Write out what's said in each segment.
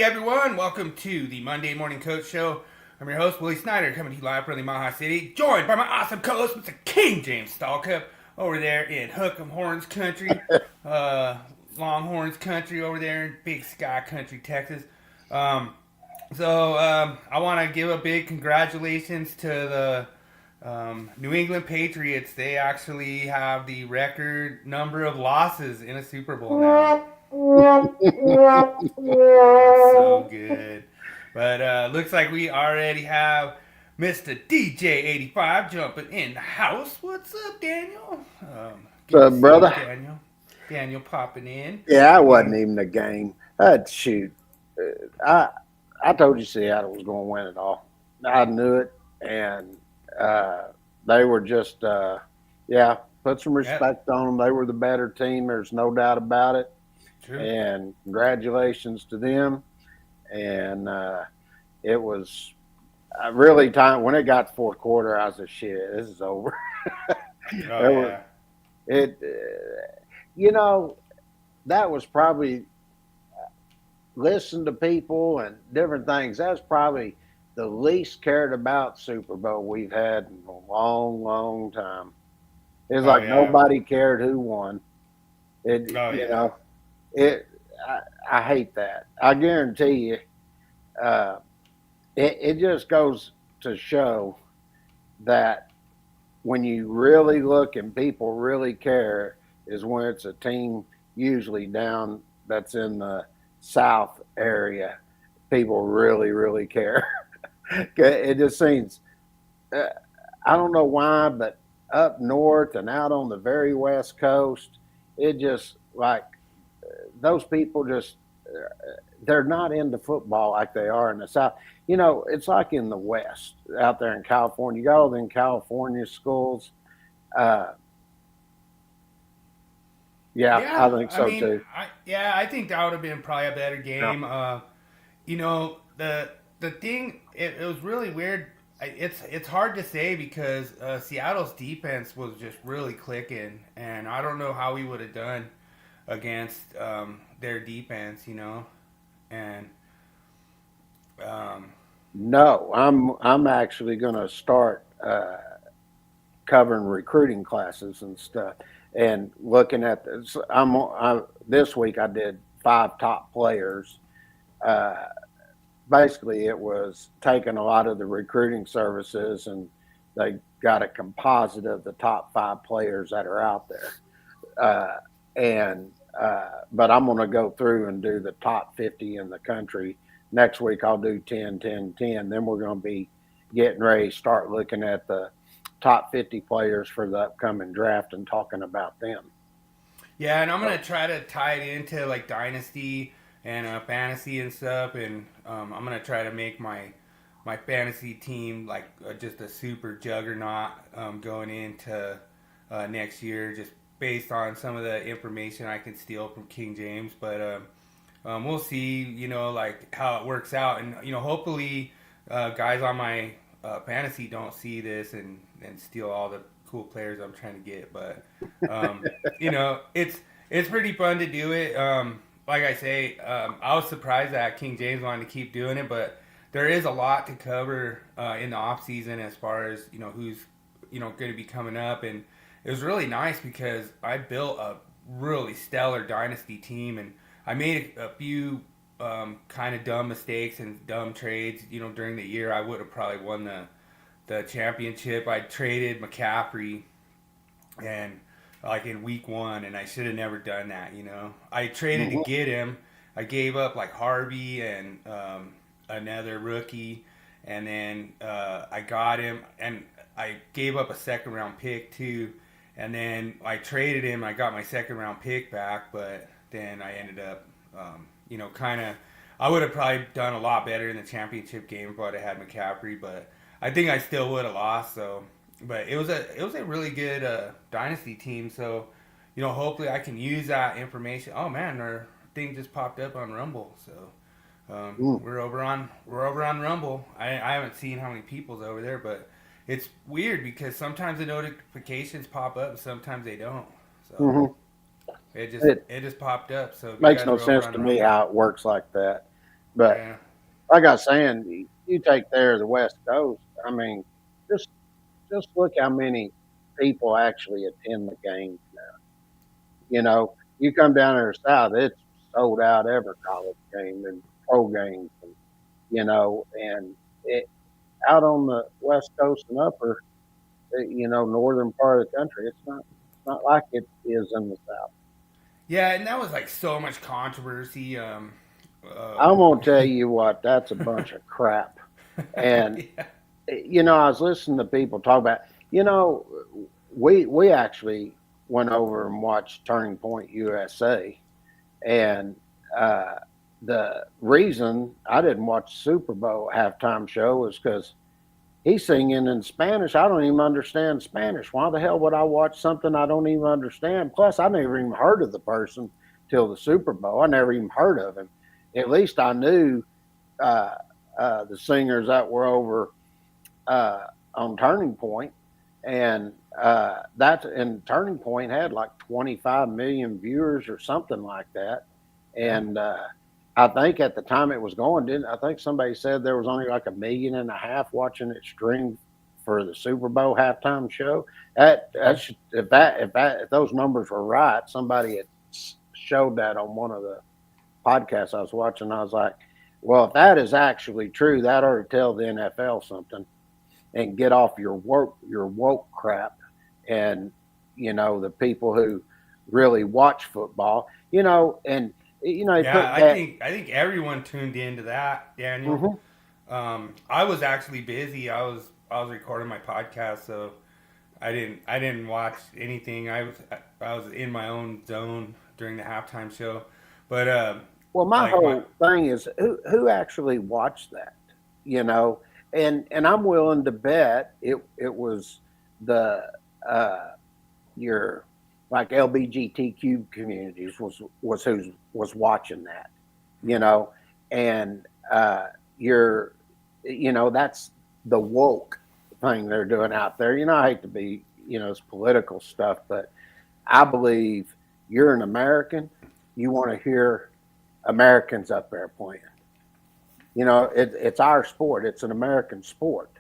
Howdy, everyone. Welcome to the Monday Morning Coach Show. I'm your host, Willie Snyder, coming to you live from the Maha City, joined by my awesome co-host, Mr. King James Stalkup, over there in Hook'em Horns Country, Longhorns Country, over there in Big Sky Country, Texas. I want to give a big congratulations to the New England Patriots. They actually have the record number of losses in a Super Bowl now. That's so good. But looks like we already have Mr. DJ85 jumping in the house. What's up, Daniel? Good to see you, Brother. Daniel. Daniel popping in. Yeah, I wasn't even a game. Shoot, I told you Seattle was going to win it all. I knew it, and they were just put some respect on them. They were the better team. There's no doubt about it. True. And congratulations to them. And it was really time when it got to fourth quarter. I was like, shit, this is over. That was probably listen to people and different things. That's probably the least cared about Super Bowl we've had in a long, long time. It's nobody cared who won. I hate that. I guarantee you, it just goes to show that when you really look and people really care is when it's a team usually down that's in the South area. People really, really care. It just seems, I don't know why, but up north and out on the very West Coast, it just like those people just, they're not into football like they are in the South. It's like in the West out there in California. You got all them California schools. I think so too. I think that would have been probably a better game. The thing, it was really weird. It's hard to say because Seattle's defense was just really clicking, and I don't know how we would have done against their defense, and no, I'm actually going to start covering recruiting classes and stuff, and looking at this. This week I did 5 top players. Basically, it was taking a lot of the recruiting services, and they got a composite of the top 5 players that are out there. But I'm going to go through and do the top 50 in the country. Next week, I'll do 10, 10, 10. Then we're going to be getting ready to start looking at the top 50 players for the upcoming draft and talking about them. Yeah, and I'm going to try to tie it into like Dynasty and fantasy and stuff. And I'm going to try to make my fantasy team like just a super juggernaut going into next year, just based on some of the information I can steal from King James. But we'll see, like how it works out. And, hopefully guys on my fantasy don't see this and steal all the cool players I'm trying to get. But, it's pretty fun to do it. Like I say, I was surprised that King James wanted to keep doing it, but there is a lot to cover in the off season as far as, who's, going to be coming up. And it was really nice because I built a really stellar dynasty team, and I made a few kind of dumb mistakes and dumb trades. During the year, I would have probably won the championship. I traded McCaffrey, and like in week 1, and I should have never done that. I traded to get him. I gave up like Harvey and another rookie, and then I got him, and I gave up a second round pick too. And then I traded him. I got my second round pick back, but then I ended up, I would have probably done a lot better in the championship game if I had McCaffrey, but I think I still would have lost. So, but it was a really good dynasty team. So, hopefully I can use that information. Oh man, our thing just popped up on Rumble. So we're over on Rumble. I haven't seen how many people's over there, but it's weird because sometimes the notifications pop up and sometimes they don't. So it just popped up. So makes no sense to me how it works like that. But Yeah. like I was saying, you take there the West Coast. I mean, just just look how many people actually attend the games. You know, you come down to the South, it's sold out every college game and pro games, and and it out on the West Coast and upper, northern part of the country, it's not like it is in the South. Yeah, and that was like so much controversy. I'm gonna tell you what, that's a bunch of crap. And Yeah. I was listening to people talk about, you know, we actually went over and watched Turning Point USA, and uh, the reason I didn't watch the Super Bowl halftime show is because he's singing in Spanish. I don't even understand Spanish. Why the hell would I watch something I don't even understand? Plus, I never even heard of the person till the Super Bowl. I never even heard of him. At least I knew uh, the singers that were over uh, on Turning Point, and Turning Point had like 25 million viewers or something like that, Yeah. and I think at the time it was going, didn't I think somebody said there was only like 1.5 million watching it streamed for the Super Bowl halftime show. That Yeah. should, if those numbers were right, somebody had showed that on one of the podcasts I was watching. I was like, well, if that is actually true, that ought to tell the NFL something and get off your woke crap, and the people who really watch football, and they Yeah, put I that. think I think everyone tuned into that, Daniel. Hmm. I was actually busy. I was recording my podcast, so I didn't watch anything. I was in my own zone during the halftime show, but Well, my like my whole thing is who actually watched that, you know, and I'm willing to bet it was the uh, your like LBGTQ communities was who was watching that, you know, and you're, that's the woke thing they're doing out there. I hate to be, it's political stuff, but I believe you're an American. You want to hear Americans up there playing. It's our sport. It's an American sport.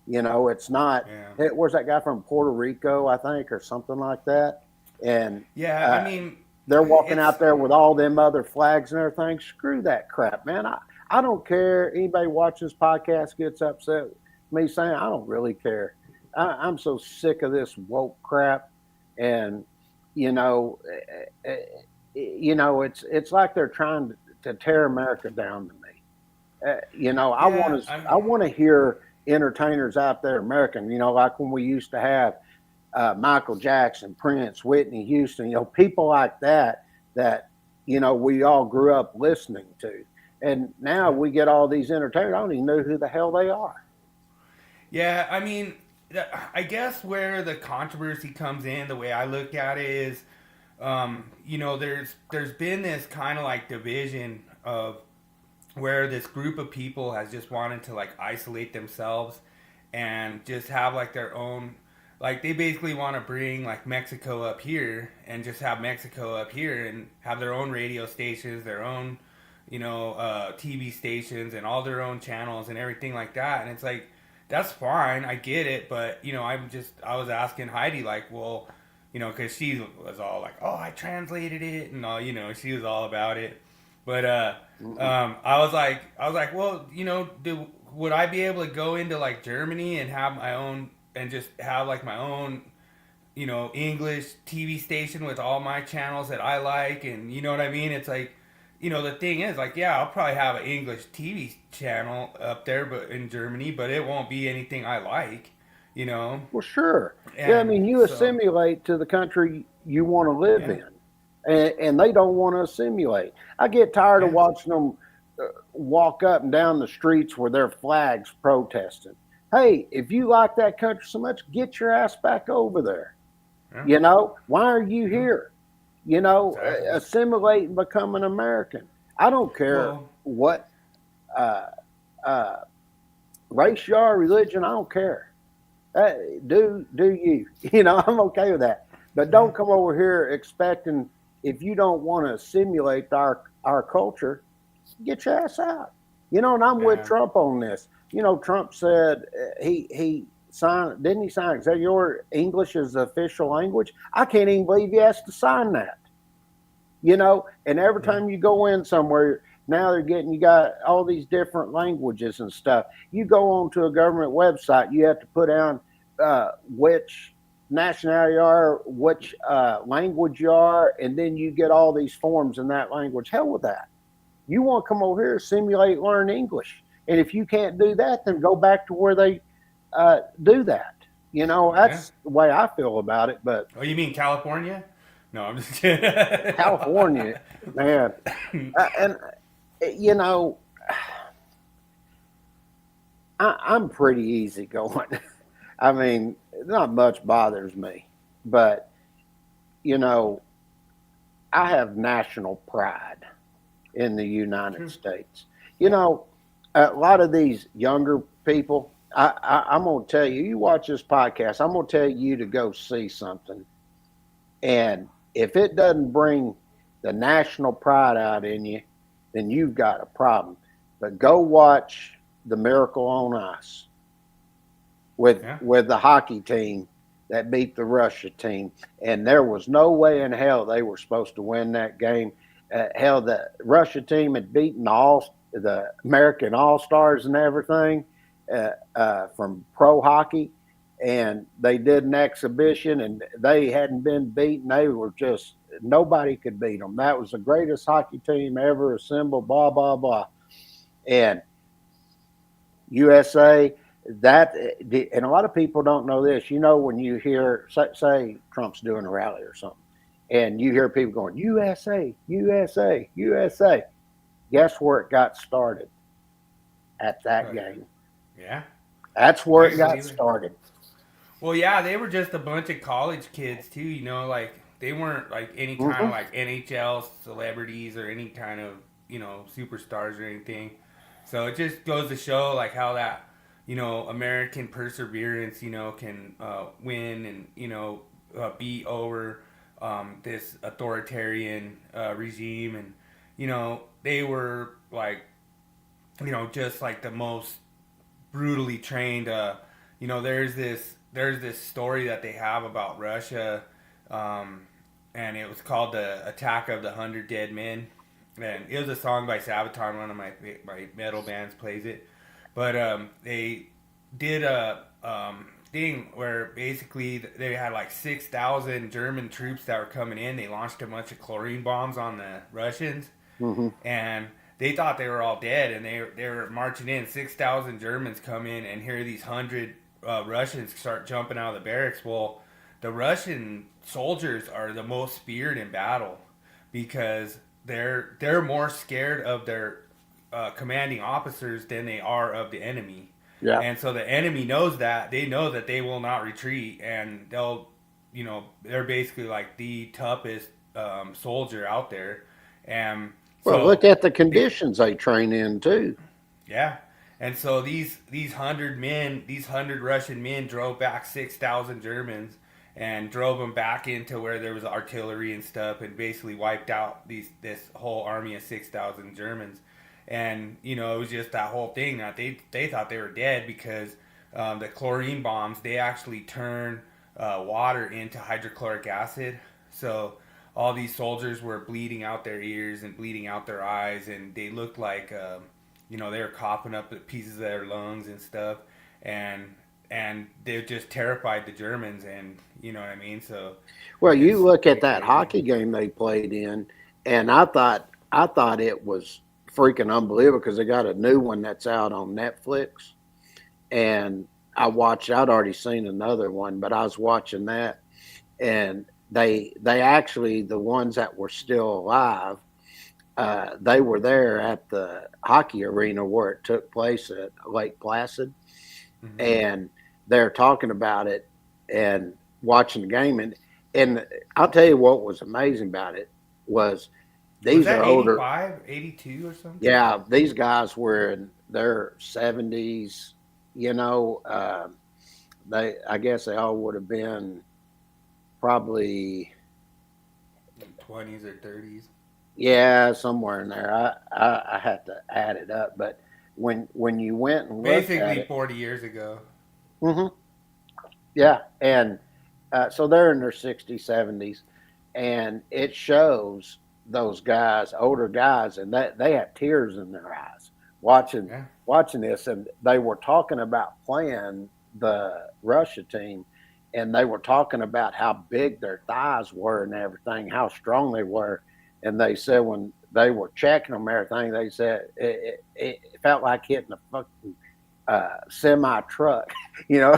It's not. yeah. Where's that guy from Puerto Rico, I think, or something like that? And Yeah, I uh, mean, they're walking it's out there with all them other flags and everything. Screw that crap, man. I don't care. Anybody watching this podcast gets upset with me saying I don't really care. I'm so sick of this woke crap, and you know, it's like they're trying to tear America down to me. I yeah, want to hear entertainers out there, American. Like when we used to have Michael Jackson, Prince, Whitney Houston. People like that that we all grew up listening to, and now yeah. we get all these entertainers. I don't even know who the hell they are. Yeah, I mean, I guess where the controversy comes in, the way I look at it is, there's been this kind of like division of where this group of people has just wanted to like isolate themselves and just have like their own, like they basically want to bring like Mexico up here and just have Mexico up here and have their own radio stations, their own TV stations and all their own channels and everything like that. And it's like that's fine, I get it, but I was asking Heidi like, well, because she was all like, oh, I translated it and all, she was all about it. But Mm-mm. I was like, well, would I be able to go into like Germany and have my own and just have like my own, English TV station with all my channels that I like, and you know what I mean? It's like, the thing is like, yeah, I'll probably have an English TV channel up there, but in Germany, but it won't be anything I like, you know, Well, sure. Yeah, I and mean, you so assimilate to the country you want to live yeah, in, and they don't want to assimilate. I get tired of yeah, watching them walk up and down the streets with their flags protesting. Hey, if you like that country so much, get your ass back over there. yeah, Why are you yeah, here? exactly. Assimilate and become an American. I don't care Well, what uh, uh, race you are, religion. I don't care. Do you? I'm okay with that. But yeah. don't come over here expecting if you don't want to simulate our culture, get your ass out. And I'm with Yeah. Trump on this. Trump said he signed, didn't he sign? Is that your English is the official language? I can't even believe he has to sign that. And every Yeah. time you go in somewhere, now you got all these different languages and stuff. You go onto a government website, you have to put down which nationality you are, which language you are, and then you get all these forms in that language. Hell with that. You want to come over here, simulate, learn English. And if you can't do that, then go back to where they do that. Yeah. That's the way I feel about it. But Oh, you mean California? No, I'm just kidding. California, man, and you know, I'm pretty easy going. I mean, not much bothers me, but you know, I have national pride in the United True. States. You Yeah. know, a lot of these younger people, I'm going to tell you, you watch this podcast, I'm going to tell you to go see something. And if it doesn't bring the national pride out in you, then you've got a problem. But go watch The Miracle on Ice Yeah. with the hockey team that beat the Russia team, and there was no way in hell they were supposed to win that game. Hell, the Russia team had beaten the American All Stars and everything from pro hockey, and they did an exhibition, and they hadn't been beaten. They were just nobody could beat them. That was the greatest hockey team ever assembled. Blah blah blah, and USA. That and a lot of people don't know this. When you hear say Trump's doing a rally or something, and you hear people going USA, USA, USA. Guess where it got started? At that Right. game. Yeah. That's where I it got believe it. started. Well, yeah, they were just a bunch of college kids too. Like they weren't like any kind of Mm-hmm. like NHL celebrities or any kind of superstars or anything. So it just goes to show like how that American perseverance can win and beat over this authoritarian regime, and they were like just like the most brutally trained. There's this story that they have about Russia, um, and it was called the Attack of the 100 Dead Men, and it was a song by Sabaton. One of my metal bands plays it, but they did a thing where basically they had like 6,000 German troops that were coming in. They launched a bunch of chlorine bombs on the Russians, Mm-hmm. and they thought they were all dead, and they were marching in. 6,000 Germans come in, and here these 100 Russians start jumping out of the barracks. Well, the Russian soldiers are the most feared in battle because they're more scared of their commanding officers than they are of the enemy. Yeah. And so the enemy knows that. They know that they will not retreat, and they're basically like the toughest soldier out there. And Well, look so at the they, conditions they train in too. yeah. And so these 100 men, these 100 Russian men drove back 6,000 Germans and drove them back into where there was artillery and stuff, and basically wiped out this whole army of 6,000 Germans. And it was just that whole thing that they thought they were dead because the chlorine bombs, they actually turn water into hydrochloric acid. So all these soldiers were bleeding out their ears and bleeding out their eyes, and they looked like they were coughing up pieces of their lungs and stuff, and they just terrified the Germans, and you know what I mean. So Well, you it's look at pretty that crazy. hockey game they played in, and I thought it was freaking unbelievable because they got a new one that's out on Netflix, and I'd already seen another one, but I was watching that, and they actually the ones that were still alive, they were there at the hockey arena where it took place at Lake Placid, Hmm. and they're talking about it and watching the game, and I'll tell you what was amazing about it was Was these that are older. 85, 82 or something? Yeah, these guys were in their 70s. You know, I guess they all would have been probably, 20s or 30s? yeah, somewhere in there. I had to add it up, but when you went and looked at Basically it, 40 years ago. hmm yeah, and so they're in their 60s, 70s, and it shows those guys, older guys, and that they had tears in their eyes watching Yeah. watching this, and they were talking about playing the Russia team, and they were talking about how big their thighs were and everything, how strong they were, and they said when they were checking them, everything, they said it felt like hitting a fucking semi truck,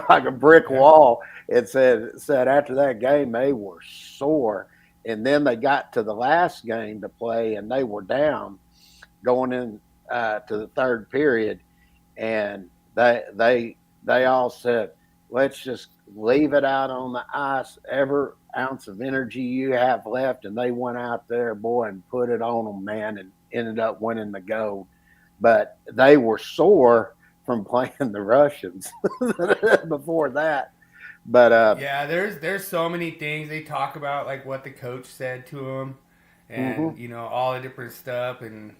like a brick Yeah. wall. It said after that game they were sore, and then they got to the last game to play, and they were down going in to the third period, and they all said, "Let's just leave it out on the ice, every ounce of energy you have left." And they went out there, boy, and put it on them, man, and ended up winning the gold. But they were sore from playing the Russians before that. But Yeah, there's so many things they talk about, like what the coach said to them, mhm. and all the different stuff, and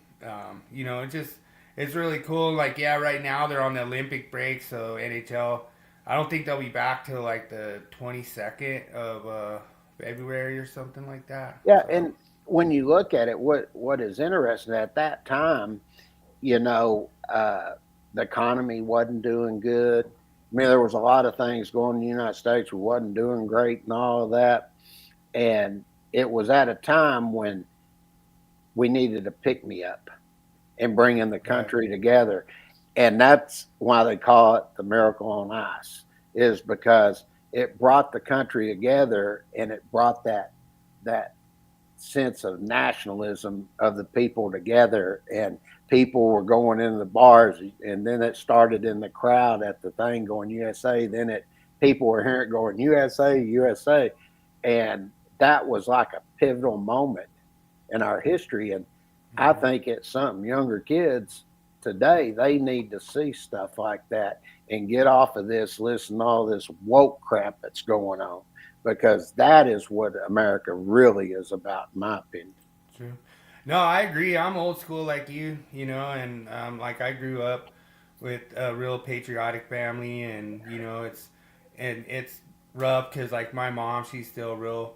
it's really cool. Like, yeah, right now they're on the Olympic break, so NHL. I don't think they'll be back till like the 22nd of February or something like that. Yeah, So and when you look at it, what is interesting at that time, you know, the economy wasn't doing good. I mean, there was a lot of things going in the United States we wasn't doing great and all of that. And it was at a time when we needed a pick me up and bringing the right, country together. And that's why they call it the Miracle on Ice, is because it brought the country together, and it brought that sense of nationalism of the people together, and people were going in the bars, and then it started in the crowd at the thing going USA. Then it people were hearing it going USA, USA, and that was like a pivotal moment in our history. And I hmm think it's something younger kids today, they need to see stuff like that and get off of this, listen to all this woke crap that's going on, because that is what America really is about, in my opinion. true. No, I agree. I'm old school like you, and like I grew up with a real patriotic family, and it's rough because like my mom, she's still real,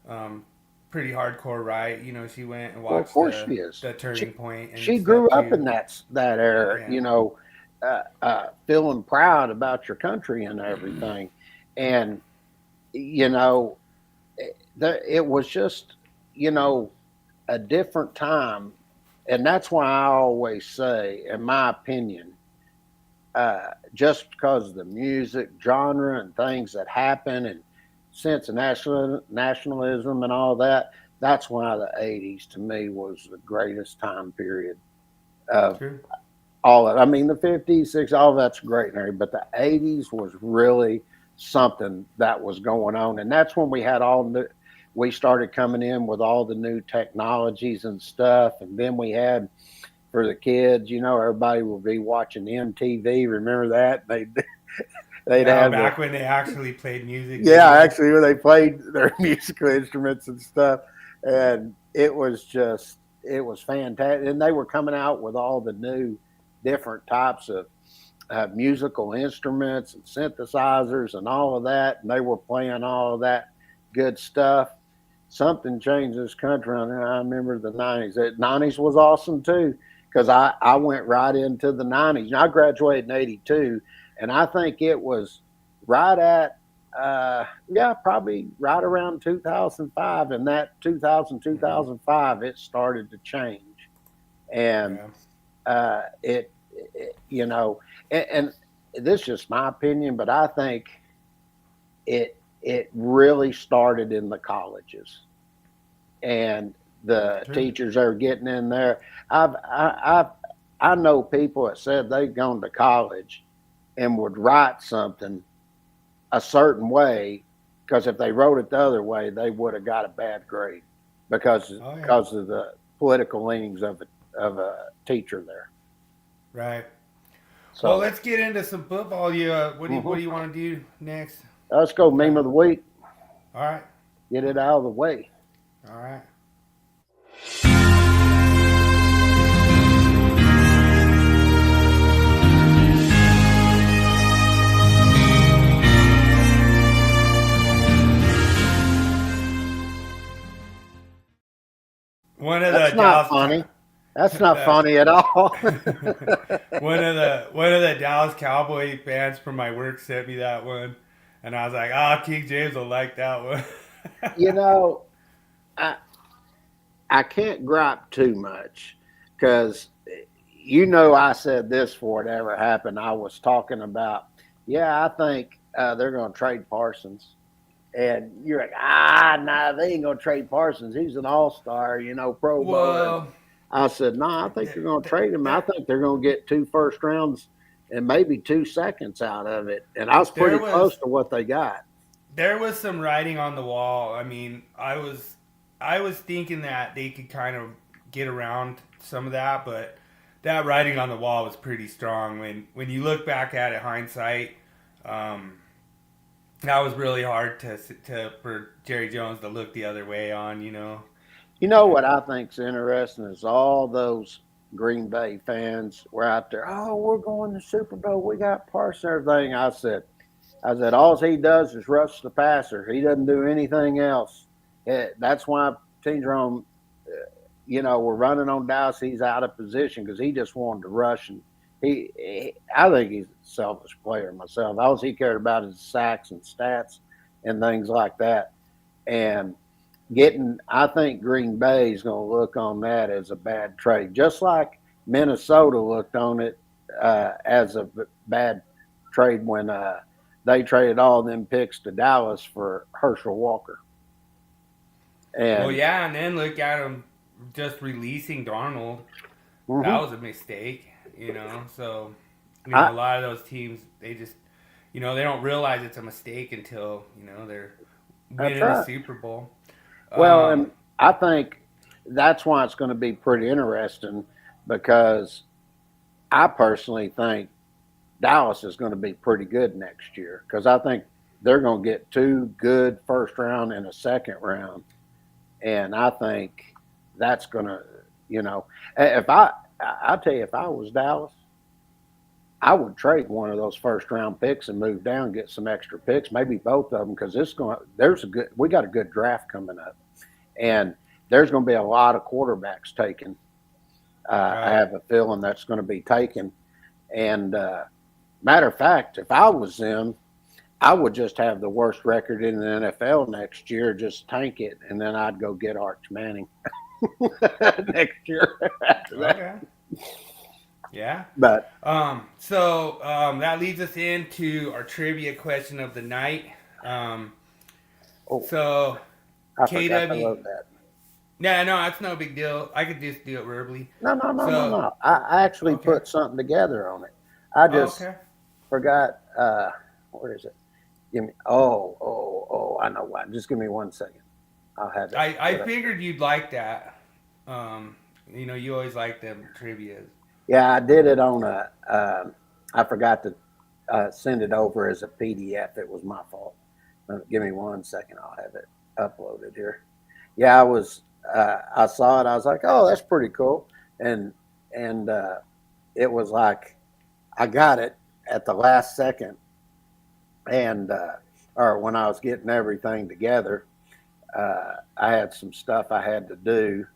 um, pretty hardcore, right? She went and Well, of watched course the she is. the Turning Point and She grew stuff up too. in that era, Yeah, feeling proud about your country and everything, and you know, it was just you know a different time, and that's why I always say, in my opinion, just because of the music genre and things that happen and sense of nationalism and all that, that's why the 80s to me was the greatest time period of true. all of it. I mean, the 50s, 60s, all that's great, Mary, but the 80s was really something that was going on. And that's when we started coming in with all the new technologies and stuff. And then we had, for the kids, everybody would be watching MTV. Remember that? They'd Yeah, have back when they actually played music yeah, videos. actually, when they played their musical instruments and stuff, and it was fantastic. And they were coming out with all the new different types of musical instruments and synthesizers and all of that, and they were playing all of that good stuff. Something changed this country, and I remember the 90s. The 90s was awesome too, because I went right into the 90s. And I graduated in 82, and I think it was right at, yeah, probably right around 2005. And that 2000, hmm 2005, it started to change. And Yeah, you know, and this is just my opinion, but I think it really started in the colleges and the true. teachers are getting in there. I know people that said they'd gone to college and would write something a certain way, because if they wrote it the other way, they would have got a bad grade because Oh yeah, because of the political leanings of a teacher there. right. Well, So let's get into some football. What mhm. do you want to do next? Let's go Okay. meme of the week. All right. Get it out of the way. All right. not funny. That's not funny at all. One of the Dallas Cowboy fans from my work sent me that one, and I was like, King James will like that one. You know, I I can't gripe too much because I said this before it ever happened. I was talking about, yeah, I think they're going to trade Parsons. And you're like, nah, they ain't going to trade Parsons. He's an all-star, Pro Bowler. Well, I said, nah, I think they're going to trade him. I there, think they're going to get 2 first rounds and maybe 2 seconds out of it. And I was there pretty close was to what they got. there was some writing on the wall. I mean, I was thinking that they could kind of get around some of that, but that writing on the wall was pretty strong. When you look back at it, hindsight, that was really hard to for Jerry Jones to look the other way on. You know what I think's interesting is all those Green Bay fans were out there. Oh, we're going to Super Bowl. We got Parsons and everything. I said, all he does is rush the passer. He doesn't do anything else. That's why teams are on. We're running on Dallas. He's out of position because he just wanted to rush, and I think he's a selfish player myself. All he cared about is sacks and stats and things like that. And I think Green Bay is going to look on that as a bad trade, just like Minnesota looked on it as a bad trade when they traded all them picks to Dallas for Herschel Walker. Well, yeah, and then look at him just releasing Darnold. Mm-hmm. That was a mistake, So, a lot of those teams, they just, they don't realize it's a mistake until they're winning the Super Bowl. Well, and I think that's why it's going to be pretty interesting because I personally think Dallas is going to be pretty good next year because I think they're going to get 2 good first round and a second round. And I think that's going to, I'll tell you, if I was Dallas, I would trade one of those first round picks and move down, get some extra picks, maybe both of them, because we got a good draft coming up, and there's going to be a lot of quarterbacks taken. I have a feeling that's going to be taken. And matter of fact, if I was them, I would just have the worst record in the NFL next year, just tank it, and then I'd go get Arch Manning next year after that. Okay. Yeah. But so that leads us into our trivia question of the night. So I forgot I wrote that. Yeah, no, that's no big deal. I could just do it verbally. No. I actually put something together on it. I just forgot. Where is it? Give me. I know why. Just give me 1 second. I'll have it. I figured you'd like that. You always like them trivias. Yeah, I did it on I forgot to send it over as a PDF. It was my fault. Give me 1 second. I'll have it uploaded here. Yeah, I saw it. I was like, oh, that's pretty cool. And it was like I got it at the last second. And or when I was getting everything together, I had some stuff I had to do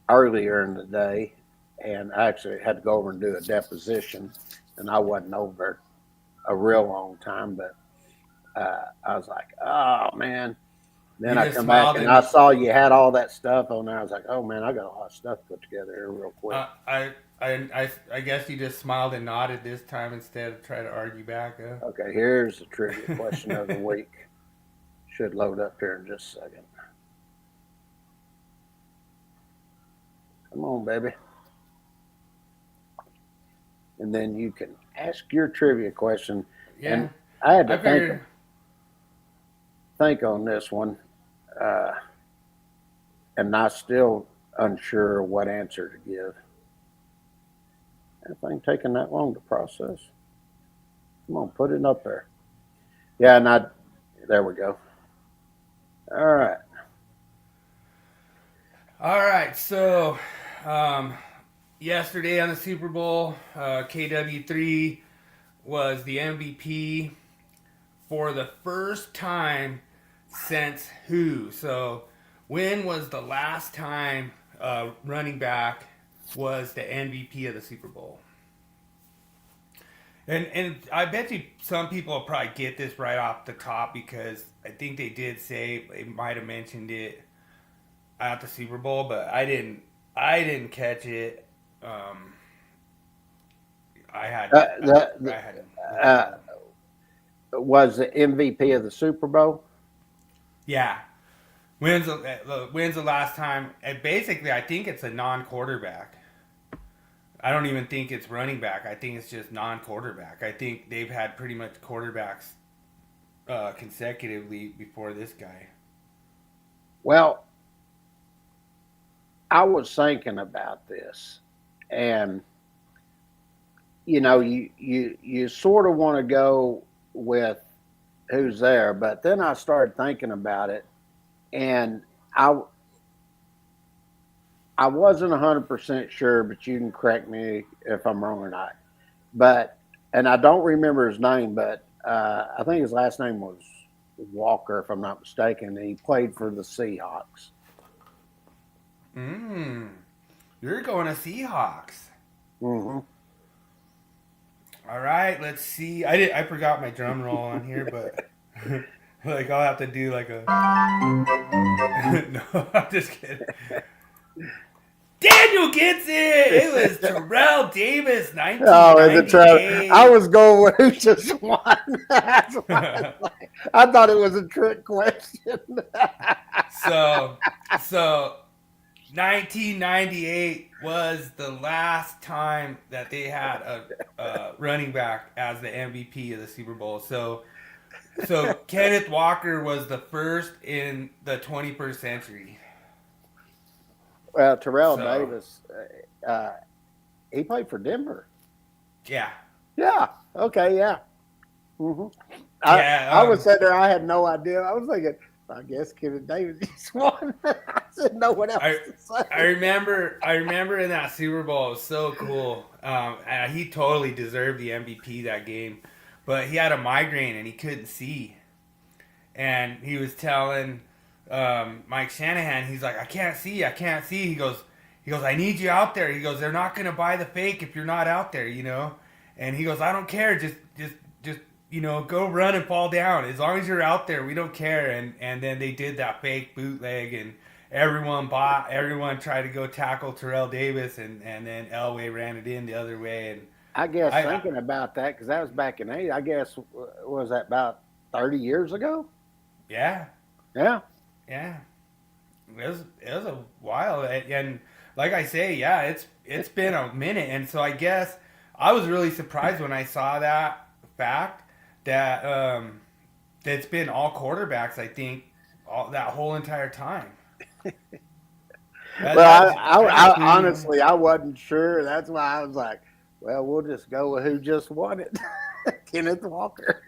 earlier in the day, and I actually had to go over and do a deposition, and I wasn't over a real long time, but I was like, oh man. Then I come back and I saw you had all that stuff on there. I was like, oh man, I got a lot of stuff put together here real quick. I guess you just smiled and nodded this time instead of trying to argue back. Okay, here's the trivia question of the week. Should load up here in just a second. Come on, baby. And then you can ask your trivia question. Yeah. And I had to think on this one. And I'm still unsure what answer to give. Anything taking that long to process? Come on, put it up there. Yeah, there we go. All right. All right. So, yesterday on the Super Bowl, KW3 was the MVP for the first time since who? So, When was the last time running back was the MVP of the Super Bowl? And I bet you some people will probably get this right off the top because I think they did say they might have mentioned it at the Super Bowl, but I didn't. I didn't catch it. Um, I had Uh, I the, had the uh, video. was the MVP of the Super Bowl? Yeah. When's the last time? And basically, I think it's a non-quarterback. I don't even think it's running back. I think it's just non-quarterback. I think they've had pretty much quarterbacks consecutively before this guy. Well, I was thinking about this, and you sort of want to go with who's there, but then I started thinking about it, and I I wasn't 100% sure, but you can correct me if I'm wrong or not. But and I don't remember his name, but I think his last name was Walker, if I'm not mistaken. And he played for the Seahawks. Mmm. You're going to Seahawks. Hmm. All right, let's see. I forgot my drum roll on here, but like I'll have to do like a no, I'm just kidding. Daniel gets it. It was Terrell Davis, Oh, is it Trevor? I 1998. was going with who just won. That's why I thought it was a trick question. so so 1998 was the last time that they had a running back as the MVP of the Super Bowl. So Kenneth Walker was the first in the 21st century. Well, Terrell So Davis, he played for Denver. yeah, Yeah. Okay. Yeah. Hmm. I yeah. was sitting there. I had no idea. I was thinking, I guess Kevin Davis just won. I said no one else I to I say. remember I remember in that Super Bowl, it was so cool. And he totally deserved the MVP that game, but he had a migraine and he couldn't see, and he was telling Mike Shanahan, he's like, I can't see. He goes, I need you out there. He goes, they're not gonna buy the fake if you're not out there, you know. And he goes, I don't care, just go run and fall down as long as you're out there. We don't care. And then they did that fake bootleg and everyone tried to go tackle Terrell Davis and then Elway ran it in the other way and I guess I thinking about that because that was back in '80. I guess was that about 30 years ago? yeah. Yeah. Yeah, it was a while, and like I say, yeah, it's been a minute, and so I guess I was really surprised when I saw that fact that that it's been all quarterbacks. I think all that whole entire time. That Well, that just blew me away. honestly I wasn't sure. That's why I was like, well, we'll just go with who just won it, Kenneth Walker.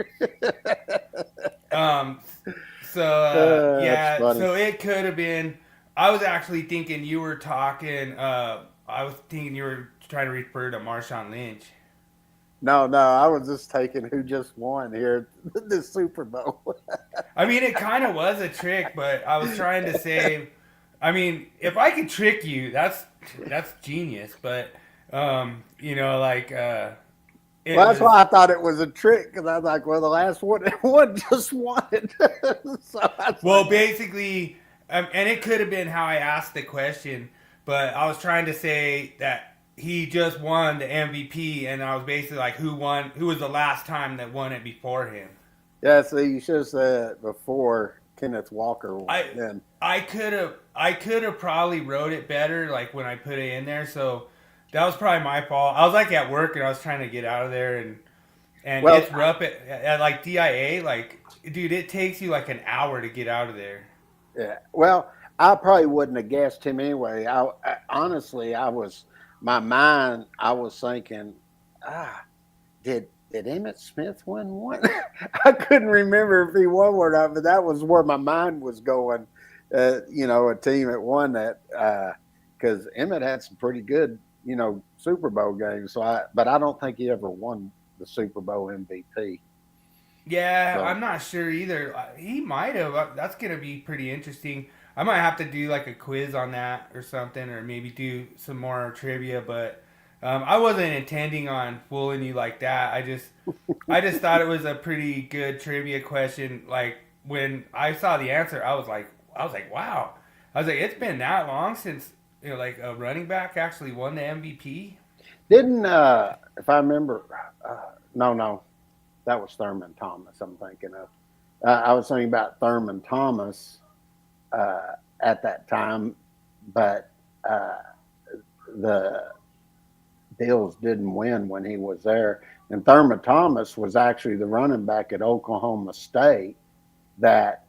Um, so That's yeah, funny. so it could have been. I was actually thinking you were talking. I was thinking you were trying to refer to Marshawn Lynch. No, no, I was just taking who just won here the Super Bowl. I mean, it kind of was a trick, but I was trying to say, I mean, if I could trick you, that's genius. But like it Well, that's was why I thought it was a trick because I was like, well, the last one just won it. So I was well, like, basically, and it could have been how I asked the question, but I was trying to say that he just won the MVP, and I was basically like, who won? Who was the last time that won it before him? yeah, see, you should have said it before Kenneth Walker won I it. Then, I could have probably wrote it better like when I put it in there. So that was probably my fault. I was like at work and I was trying to get out of there and well, it's rough at like DIA like dude it takes you like an hour to get out of there. yeah, well, I probably wouldn't have guessed him anyway. Honestly, my mind, I was thinking, ah, did Emmett Smith win one? I couldn't remember if he won or not, but that was where my mind was going. A team that won that because Emmett had some pretty good, Super Bowl games. But I don't think he ever won the Super Bowl MVP. Yeah, So I'm not sure either. He might have. That's gonna be pretty interesting. I might have to do like a quiz on that or something, or maybe do some more trivia. But I wasn't intending on fooling you like that. I just thought it was a pretty good trivia question. Like when I saw the answer, I was like, wow. I was like, it's been that long since like a running back actually won the MVP. Didn't if I remember, no, that was Thurman Thomas. I'm thinking of. I was thinking about Thurman Thomas at that time, but uh, the Bills didn't win when he was there. And Thurman Thomas was actually the running back at Oklahoma State that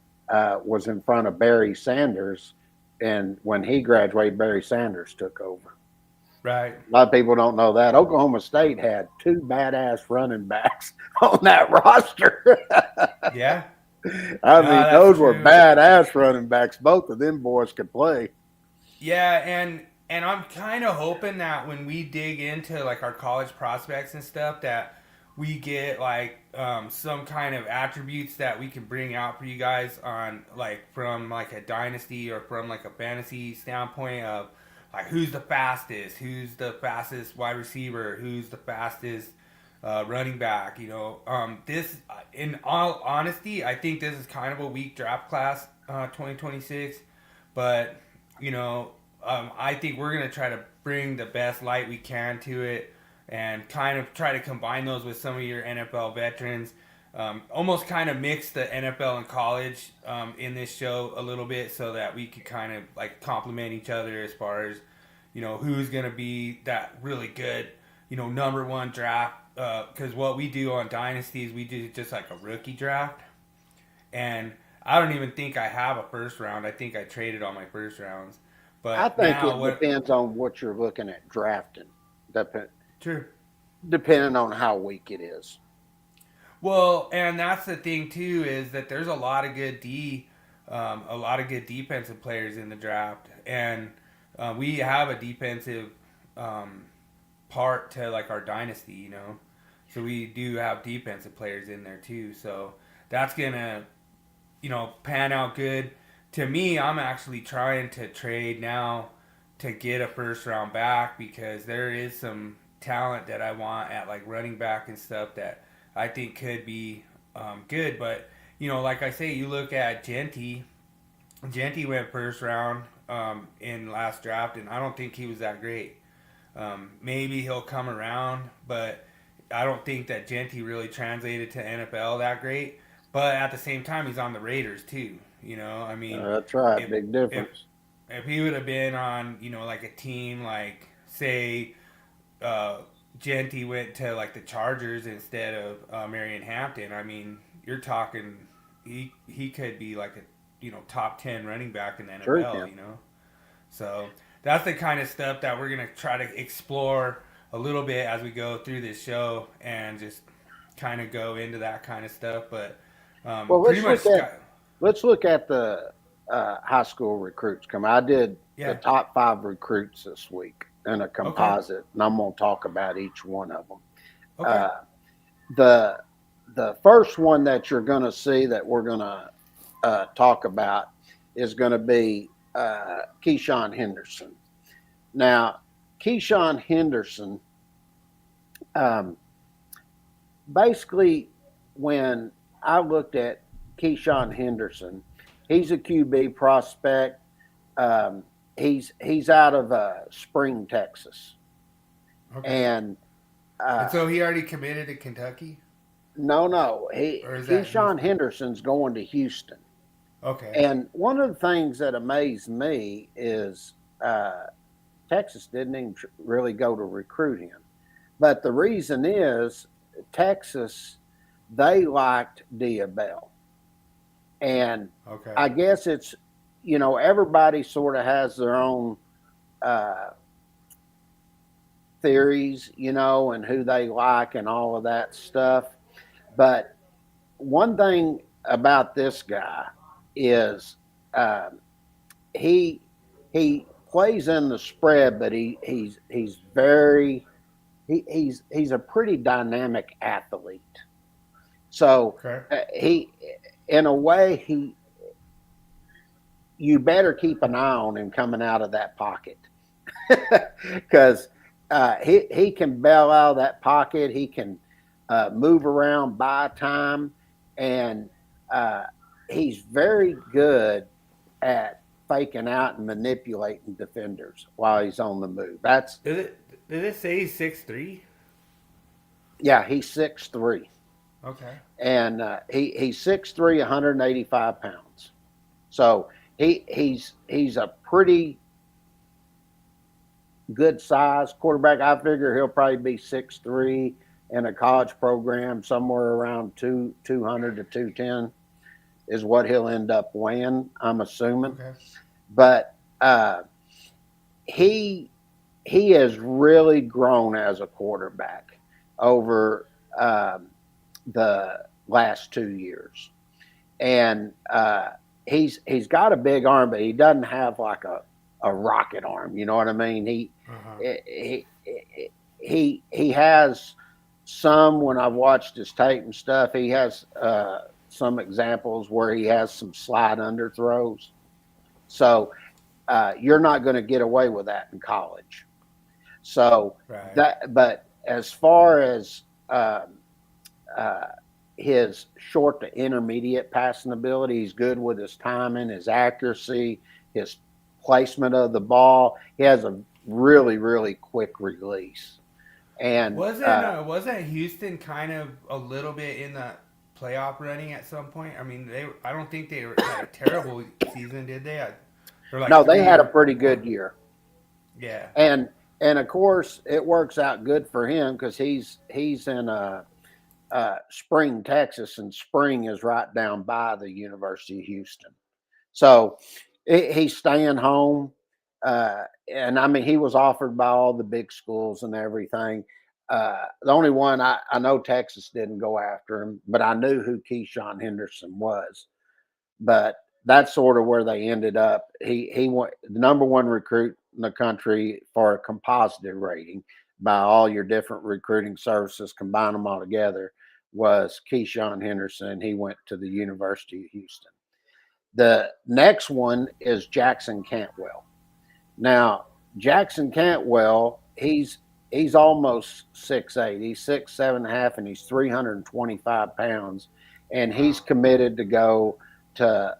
was in front of Barry Sanders. And when he graduated, Barry Sanders took over. Right. A lot of people don't know that. Oklahoma State had two badass running backs on that roster. Yeah. I No, mean, that's those were true. badass running backs. Both of them boys could play. Yeah, and I'm kind of hoping that when we dig into like our college prospects and stuff, that we get like some kind of attributes that we can bring out for you guys on like from like a dynasty or from like a fantasy standpoint of like who's the fastest wide receiver, who's the fastest running back. This in all honesty, I think this is kind of a weak draft class, 2026, but I think we're going to try to bring the best light we can to it and kind of try to combine those with some of your NFL veterans. Almost kind of mix the NFL and college in this show a little bit so that we could kind of like complement each other as far as, who's going to be that really good, number one draft. Because what we do on Dynasties, we do just like a rookie draft. And I don't even think I have a first round. I think I traded all my first rounds. I But think now it what? depends on what you're looking at drafting, True. depending on how weak it is. Well, and that's the thing too is that there's a lot of good defensive players in the draft, and we have a defensive um, part to like our dynasty, So we do have defensive players in there too. So that's gonna pan out good. To me, I'm actually trying to trade now to get a first round back because there is some talent that I want at like running back and stuff that I think could be good. But like I say, you look at Genty. Genty went first round in last draft, and I don't think he was that great. Maybe he'll come around, but I don't think that Genty really translated to NFL that great. But at the same time, he's on the Raiders too. I mean, That's right, if big if difference. if he would have been on, like a team like say, uh, Genty went to like the Chargers instead of Marion Hampton. I mean, you're talking he could be like a top 10 running back in the Sure NFL. can. So that's the kind of stuff that we're gonna try to explore a little bit as we go through this show and just kind of go into that kind of stuff. But Well, pretty much, Scott. let's look at the high school recruits. Come, I did the Yeah. top 5 recruits this week in a Okay. composite, and I'm going to talk about each one of them. Okay. Uh, the the first one that you're going to see that we're going to talk about is going to be Keyshawn Henderson. Now, Keyshawn Henderson, um, basically, when I looked at Keyshawn Henderson, he's a QB prospect. Um, he's out of Spring, Texas, Okay. and And uh, so he already committed to Kentucky, no, he or is that Keyshawn Houston? Henderson's going to Houston. Okay. And one of the things that amazed me is Texas didn't even really go to recruit him. But the reason is Texas, they liked Diabell. And Okay. I guess it's, everybody sort of has their own uh, theories, and who they like and all of that stuff. But one thing about this guy is um, he he plays in the spread, but he's very he's a pretty dynamic athlete. So Okay. he, in a way, you better keep an eye on him coming out of that pocket because he can bail out of that pocket. He can move around, buy time, and uh, he's very good at faking out and manipulating defenders while he's on the move. That's Did it say he's 6'3"? yeah, he's 6'3", Okay. and he's 6'3", 185 pounds. So he's a pretty good size quarterback. I figure he'll probably be 6'3" in a college program, somewhere around 200 to 210 is what he'll end up weighing, I'm assuming. Okay. But he he has really grown as a quarterback over the last 2 years, and he's got a big arm, but he doesn't have like a rocket arm. You know what I mean? Uh-huh. He has some. When I've watched his tape and stuff, he has some examples where he has some slide under throws. So you're not going to get away with that in college. So Right. that, but as far as uh, his short to intermediate passing ability, he's good with his timing, his accuracy, his placement of the ball. He has a really, really quick release. And Wasn't Houston kind of a little bit in the playoff running at some point? I mean, I don't think they had a terrible season, did they? They're like no, they had a 3 pretty or good year. yeah. And of course, it works out good for him because he's in Spring, Texas, and Spring is right down by the University of Houston. So he's staying home. And I mean, he was offered by all the big schools and everything. The only one I know Texas didn't go after him, but I knew who Keyshawn Henderson was. But that's sort of where they ended up. He went the number one recruit in the country for a composite rating by all your different recruiting services, combine them all together, was Keyshawn Henderson. He went to the University of Houston. The next one is Jackson Cantwell. Now, Jackson Cantwell, he's almost 6'8". He's 6'7.5", and he's 325 pounds, and he's Wow. committed to go to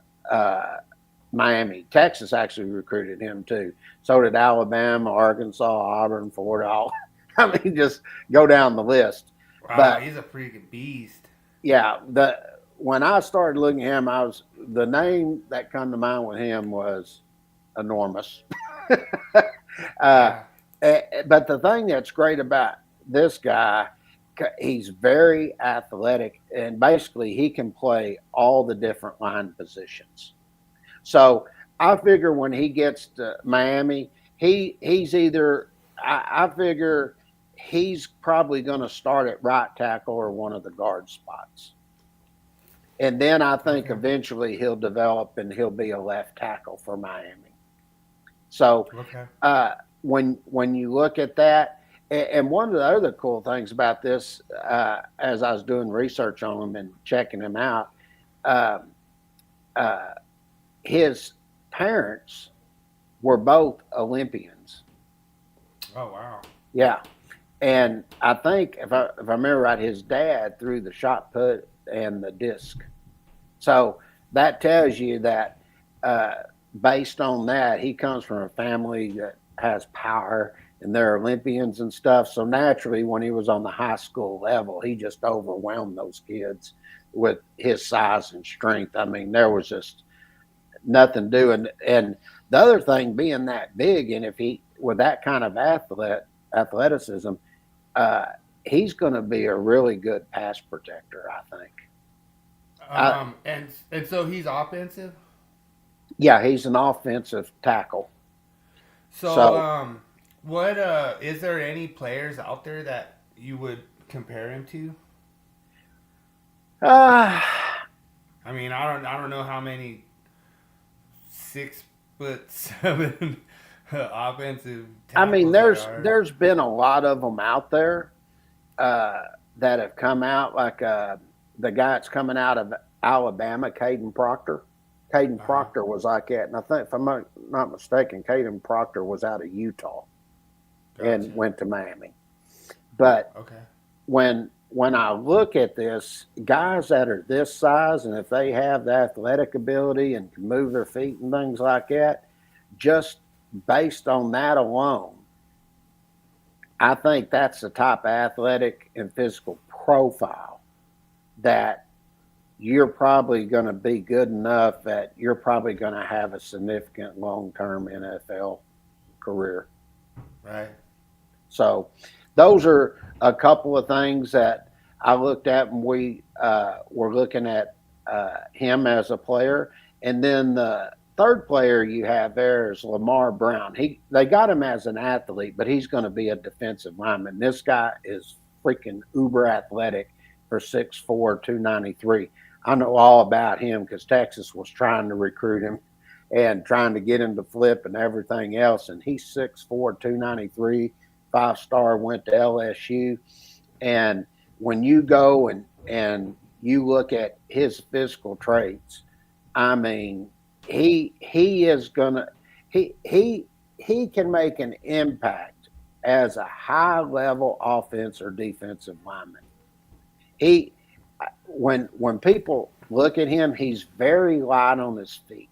Miami. Texas actually recruited him too. So did Alabama, Arkansas, Auburn, Florida. All, I mean, just go down the list. Wow, But he's a freaking beast. yeah, the when I started looking at him, the name that come to mind with him was enormous. uh, Yeah. but the thing that's great about this guy, he's very athletic, and basically he can play all the different line positions. So I figure when he gets to Miami, he's either I figure he's probably going to start at right tackle or one of the guard spots. And then I think Okay. eventually he'll develop and he'll be a left tackle for Miami. So Okay. when you look at that, and one of the other cool things about this, as I was doing research on him and checking him out, uh, uh, his parents were both Olympians. Oh wow. Yeah, and I think if I remember right, his dad threw the shot put and the disc. So that tells you that uh, based on that, he comes from a family that has power and they're Olympians and stuff. So naturally, when he was on the high school level, he just overwhelmed those kids with his size and strength. I mean, there was just nothing doing. And the other thing being that big, and if he with that kind of athleticism, uh, he's going to be a really good pass protector. I think. I, And so he's offensive. yeah, he's an offensive tackle. So So what is there any players out there that you would compare him to? uh, I mean, I don't know how many 6'7" offensive I mean, tackles there are. there's been a lot of them out there uh, that have come out, like the guy that's coming out of Alabama, Caden Proctor. Caden Uh-huh. Proctor was like that. And I think, if I'm not mistaken, Caden Proctor was out of Utah and Gotcha. went to Miami. But Okay. when I look at this, guys that are this size, and if they have the athletic ability and can move their feet and things like that, just based on that alone, I think that's the type of athletic and physical profile that you're probably going to be good enough that you're probably going to have a significant long-term NFL career. Right. So those are a couple of things that I looked at when we were looking at him as a player. And then the third player you have there is Lamar Brown. They got him as an athlete, but he's going to be a defensive lineman. This guy is freaking uber athletic for 6'4", 293. I know all about him because Texas was trying to recruit him and trying to get him to flip and everything else. And he's 6'4", 293, 5-star, went to LSU. And when you go and you look at his physical traits, I mean, he is gonna he can make an impact as a high level offense or defensive lineman. He when people look at him, he's very light on his feet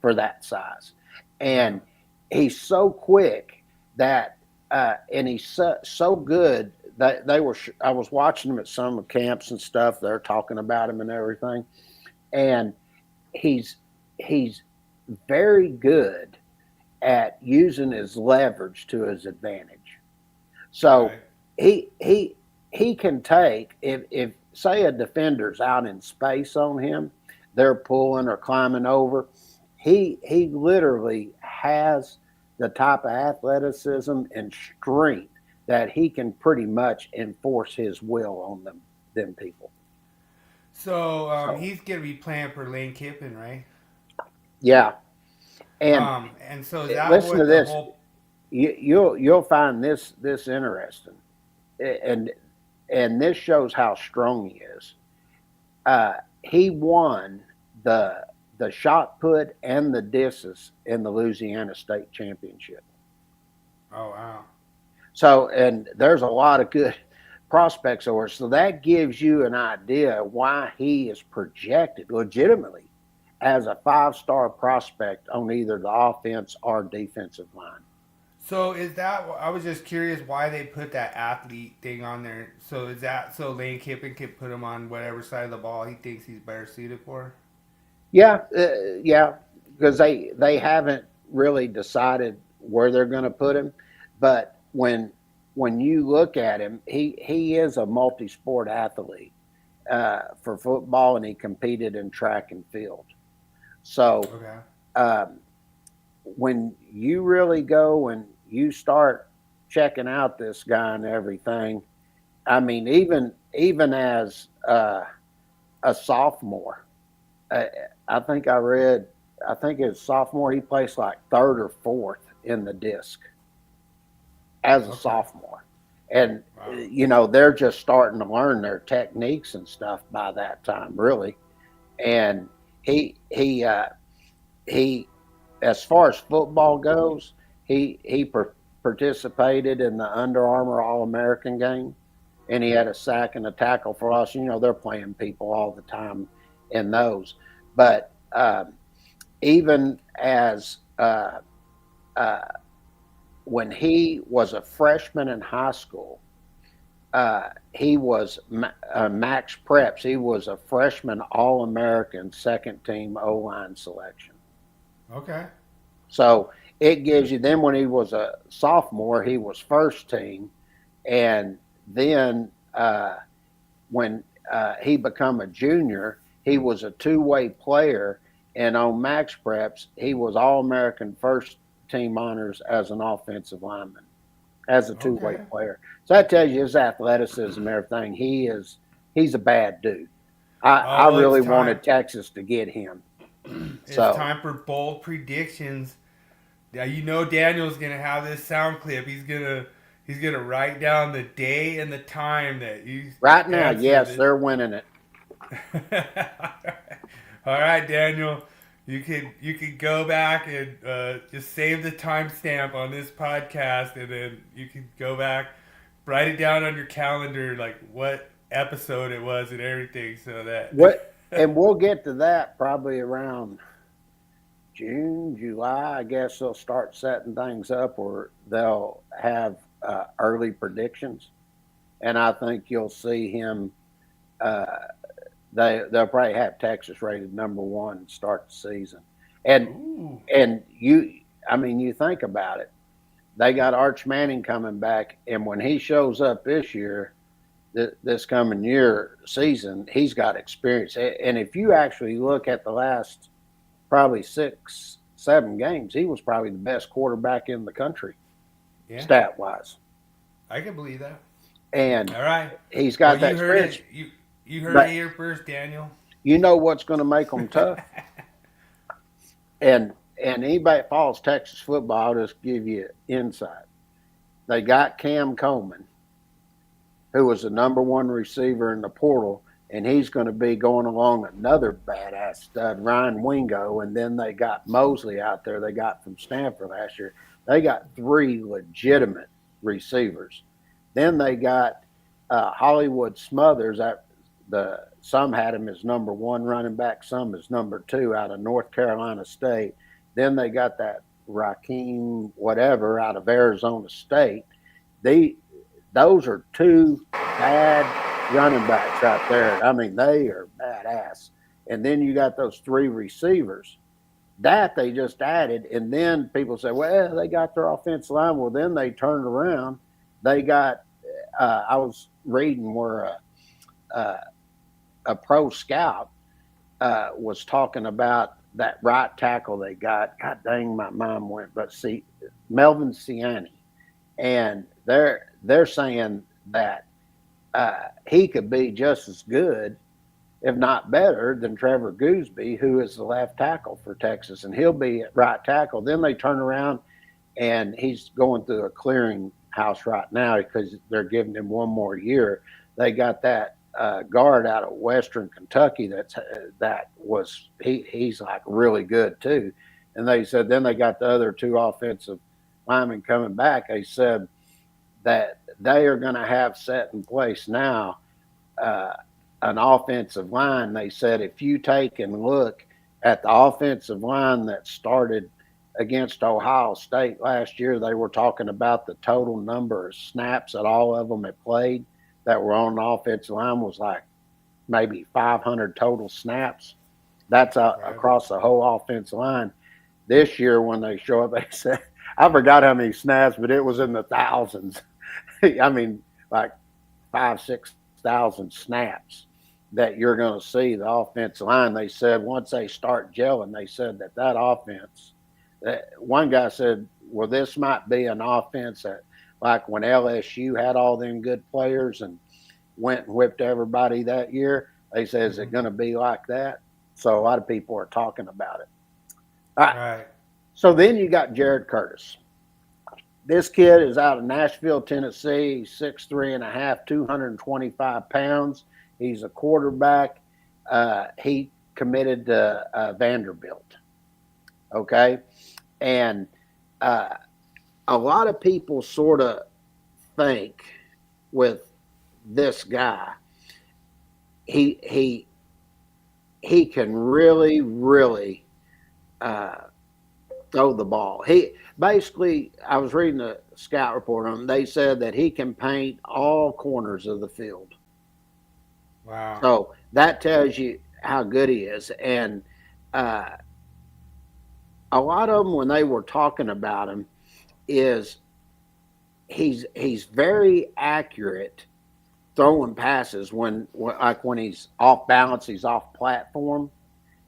for that size, Uh-huh. and he's so quick that and he's so good that they were. I was watching him at some camps and stuff. They're talking about him and everything, and he's he's very good at using his leverage to his advantage. So Right. he can take if say a defender's out in space on him, they're pulling or climbing over. He literally has the type of athleticism and strength that he can pretty much enforce his will on them people. So So he's gonna be playing for Lane Kiffin, right? yeah, and And so is that listen to what the this. whole? You'll find this interesting, and and this shows how strong he is. He won the the shot put and the discus in the Louisiana State Championship. Oh wow. So, and there's a lot of good prospects over. So that gives you an idea why he is projected legitimately as a 5-star prospect on either the offense or defensive line. So is that? I was just curious why they put that athlete thing on there. So is that so Lane Kiffin can put him on whatever side of the ball he thinks he's better suited for? Yeah, yeah, because they haven't really decided where they're going to put him, but when you look at him, he is a multi-sport athlete for football, and he competed in track and field. So Okay. um, when you really go and you start checking out this guy and everything, I mean, even as a sophomore, I, I think I read, I think his sophomore, he placed like third or fourth in the disc as a Okay. sophomore. And, Wow. they're just starting to learn their techniques and stuff by that time, really. And he, he, uh, he, as far as football goes, he participated in the Under Armour All American game, and he had a sack and a tackle for us. They're playing people all the time in those. But even as uh, when he was a freshman in high school, he was Max Preps. He was a freshman All American second team O line selection. Okay. So it gives you, then when he was a sophomore, he was first team. And then when he become a junior, he was a two-way player. And on Max Preps, he was All American first team honors as an offensive lineman, as a two-way Okay. player. So that tells you his athleticism and everything. He's a bad dude. I Oh well, it's really time. wanted Texas to get him. It's So time for bold predictions. Yeah, you know Daniel's gonna have this sound clip. He's gonna write down the day and the time that you right now, answer yes, this. they're winning it. All right, Daniel. You could go back and just save the timestamp on this podcast, and then you can go back, write it down on your calendar, like what episode it was and everything, so that. What, and we'll get to that probably around June, July. I guess they'll start setting things up, or they'll have early predictions, and I think you'll see him. Uh, they'll probably have Texas rated number one and start the season, and Ooh. I mean, you think about it. They got Arch Manning coming back, and when he shows up this year, this coming year season, he's got experience. And if you actually look at the last probably 6, 7 games, he was probably the best quarterback in the country, Yeah, stat wise. I can believe that. And All right. he's Well, got that you heard experience. it. You heard it But here first, Daniel. you know what's going to make them tough? And anybody that follows Texas football, I'll just give you insight. They got Cam Coleman, who was the number one receiver in the portal, and he's going to be going along another badass stud, Ryan Wingo. And then they got Mosley out there they got from Stanford last year. They got 3 legitimate receivers. Then they got Hollywood Smothers. Some had him as number 1 running back, some as number 2 out of North Carolina State. Then they got that Raheem whatever out of Arizona State. Those are 2 bad running backs right there. I mean, they are badass. And then you got those 3 receivers that they just added. And then people say, well, they got their offensive line. Well, then they turned around. They got, I was reading where a pro scout was talking about that right tackle they got. God dang, my mind went. But see, Melvin Siani. And they're saying that he could be just as good, if not better, than Trevor Gooseby, who is the left tackle for Texas, and he'll be at right tackle. Then they turn around, and he's going through a clearing house right now because they're giving him 1 more year. They got that guard out of Western Kentucky he's like really good too. And they said then they got the other 2 offensive linemen coming back. They said that they are going to have set in place now an offensive line. They said if you take and look at the offensive line that started against Ohio State last year, they were talking about the total number of snaps that all of them had played that were on the offensive line was like maybe 500 total snaps. That's across the whole offensive line. This year when they show up, they said, I forgot how many snaps, but it was in the thousands. I mean, like 5,000-6,000 snaps that you're going to see the offensive line. They said once they start gelling, they said that offense, one guy said, well, this might be an offense that like when LSU had all them good players and went and whipped everybody that year, they said, is it going to be like that? So a lot of people are talking about it. All right. So then you got Jared Curtis. This kid is out of Nashville, Tennessee. He's 6'3.5", 225 pounds. He's a quarterback. He committed to Vanderbilt. Okay. And a lot of people sort of think with this guy, he can really, really throw the ball. Basically, I was reading a scout report on him. They said that he can paint all corners of the field. Wow. So that tells you how good he is. And a lot of them, when they were talking about him, is he's very accurate throwing passes when he's off balance, he's off platform,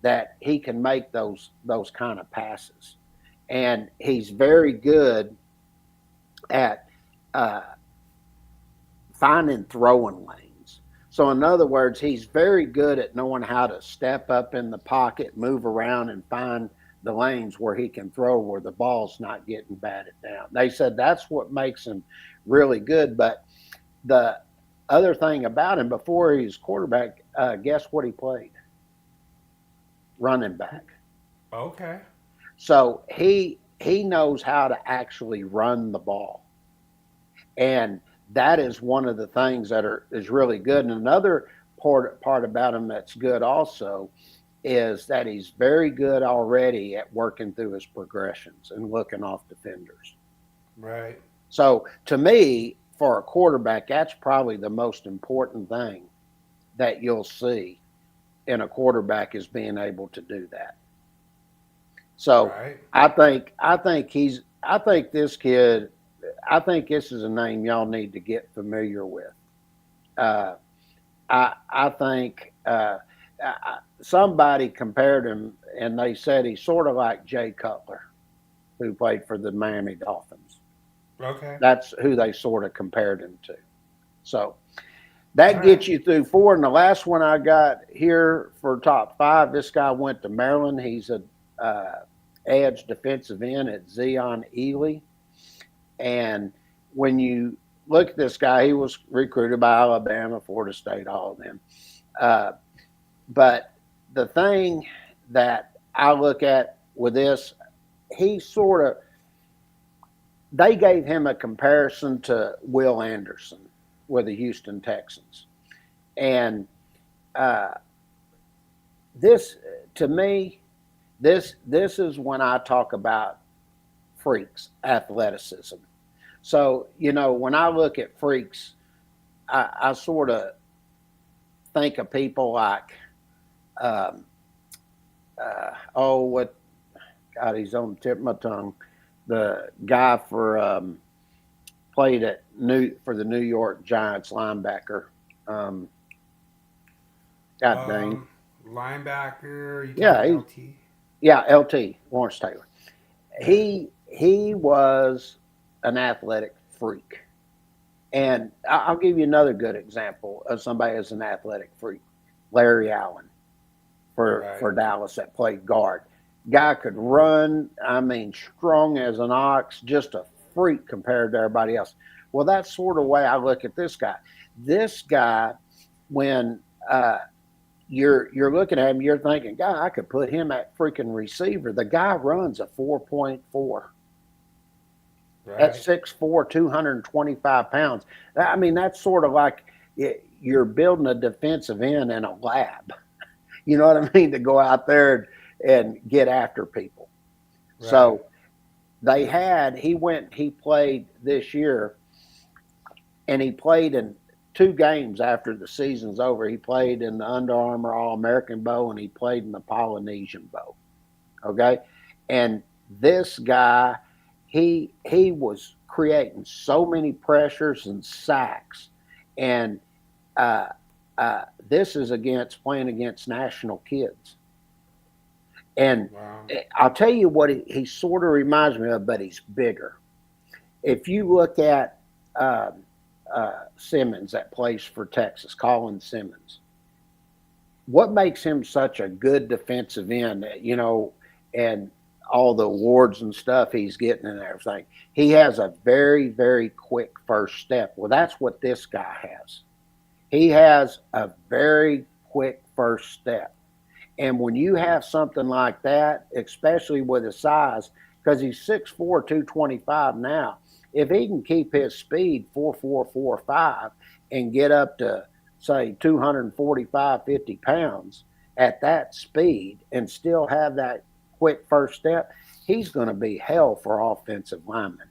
that he can make those kind of passes. And he's very good at finding throwing lanes. So in other words, he's very good at knowing how to step up in the pocket, move around, and find the lanes where he can throw where the ball's not getting batted down. They said that's what makes him really good. But the other thing about him, before he was quarterback, guess what he played? Running back. Okay. So he knows how to actually run the ball. And that is one of the things that is really good. And another part about him that's good also is that he's very good already at working through his progressions and looking off defenders. Right. So to me, for a quarterback, that's probably the most important thing that you'll see in a quarterback is being able to do that. So Right. I think this kid, I think this is a name y'all need to get familiar with. Uh, I think somebody compared him, and they said he's sort of like Jay Cutler, who played for the Miami Dolphins. Okay. That's who they sort of compared him to. So All that right. gets you through four. And the last one I got here for top five, this guy went to Maryland. He's a edge defensive end at Zion Ely. And when you look at this guy, he was recruited by Alabama, Florida State, all of them. Uh, but the thing that I look at with this, he sort of, they gave him a comparison to Will Anderson with the Houston Texans. And uh, this, to me, this is when I talk about freaks, athleticism. So, you know, when I look at freaks, I sort of think of people like, um, what, God, he's on the tip of my tongue. The guy played at for the New York Giants linebacker. Um, God dang. Um, Linebacker. You talking Yeah, about LT? yeah, LT, Lawrence Taylor. Yeah. He was an athletic freak. And I'll give you another good example of somebody as an athletic freak. Larry Allen Right. for Dallas that played guard. Guy could run, I mean, strong as an ox, just a freak compared to everybody else. Well, that's sort of the way I look at this guy. This guy, when you're looking at him, you're thinking, God, I could put him at freaking receiver. The guy runs a 4.4 at Right. 6'4", 225 pounds. I mean, that's sort of like you're building a defensive end in a lab. You know what I mean? To go out there and get after people. Right. So he played this year, and he played in 2 games after the season's over. He played in the Under Armour All American Bowl, and he played in the Polynesian Bowl. Okay. And this guy, he was creating so many pressures and sacks. And uh, this is against playing against national kids. And Wow. I'll tell you what he sort of reminds me of, but he's bigger. If you look at Simmons that plays for Texas, Colin Simmons, what makes him such a good defensive end, you know, and all the awards and stuff he's getting and everything. He has a very, very quick first step. Well, that's what this guy has. He has a very quick first step. And when you have something like that, especially with his size, because he's 6'4", 225 now, if he can keep his speed 4'4", 4'5", and get up to, say, 245, 50 pounds at that speed and still have that quick first step, he's going to be hell for offensive linemen.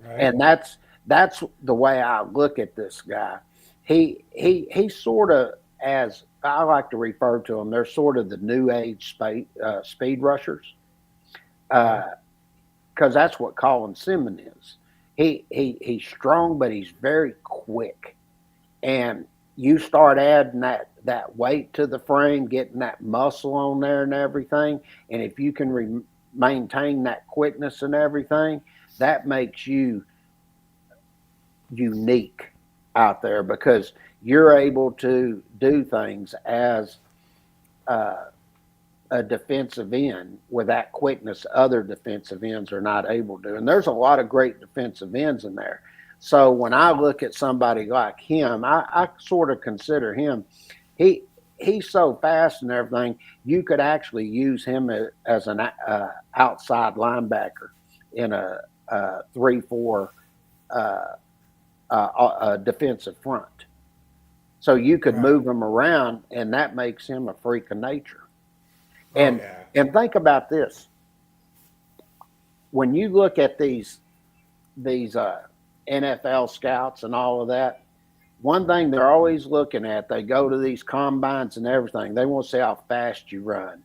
Right. And that's the way I look at this guy. He sort of, as I like to refer to them, they're sort of the new age speed rushers, Okay. because that's what Colin Simmons is. He's strong, but he's very quick. And you start adding that weight to the frame, getting that muscle on there and everything, and if you can maintain that quickness and everything, that makes you unique out there because you're able to do things as uh, a defensive end with that quickness other defensive ends are not able to. And there's a lot of great defensive ends in there. So when I look at somebody like him, I sort of consider him. He he's so fast and everything. You could actually use him as an outside linebacker in a 3-4 defensive front. So you could Right. move him around, and that makes him a freak of nature. Oh And yeah. and think about this: when you look at these NFL scouts and all of that, one thing they're always looking at, they go to these combines and everything. They want to see how fast you run.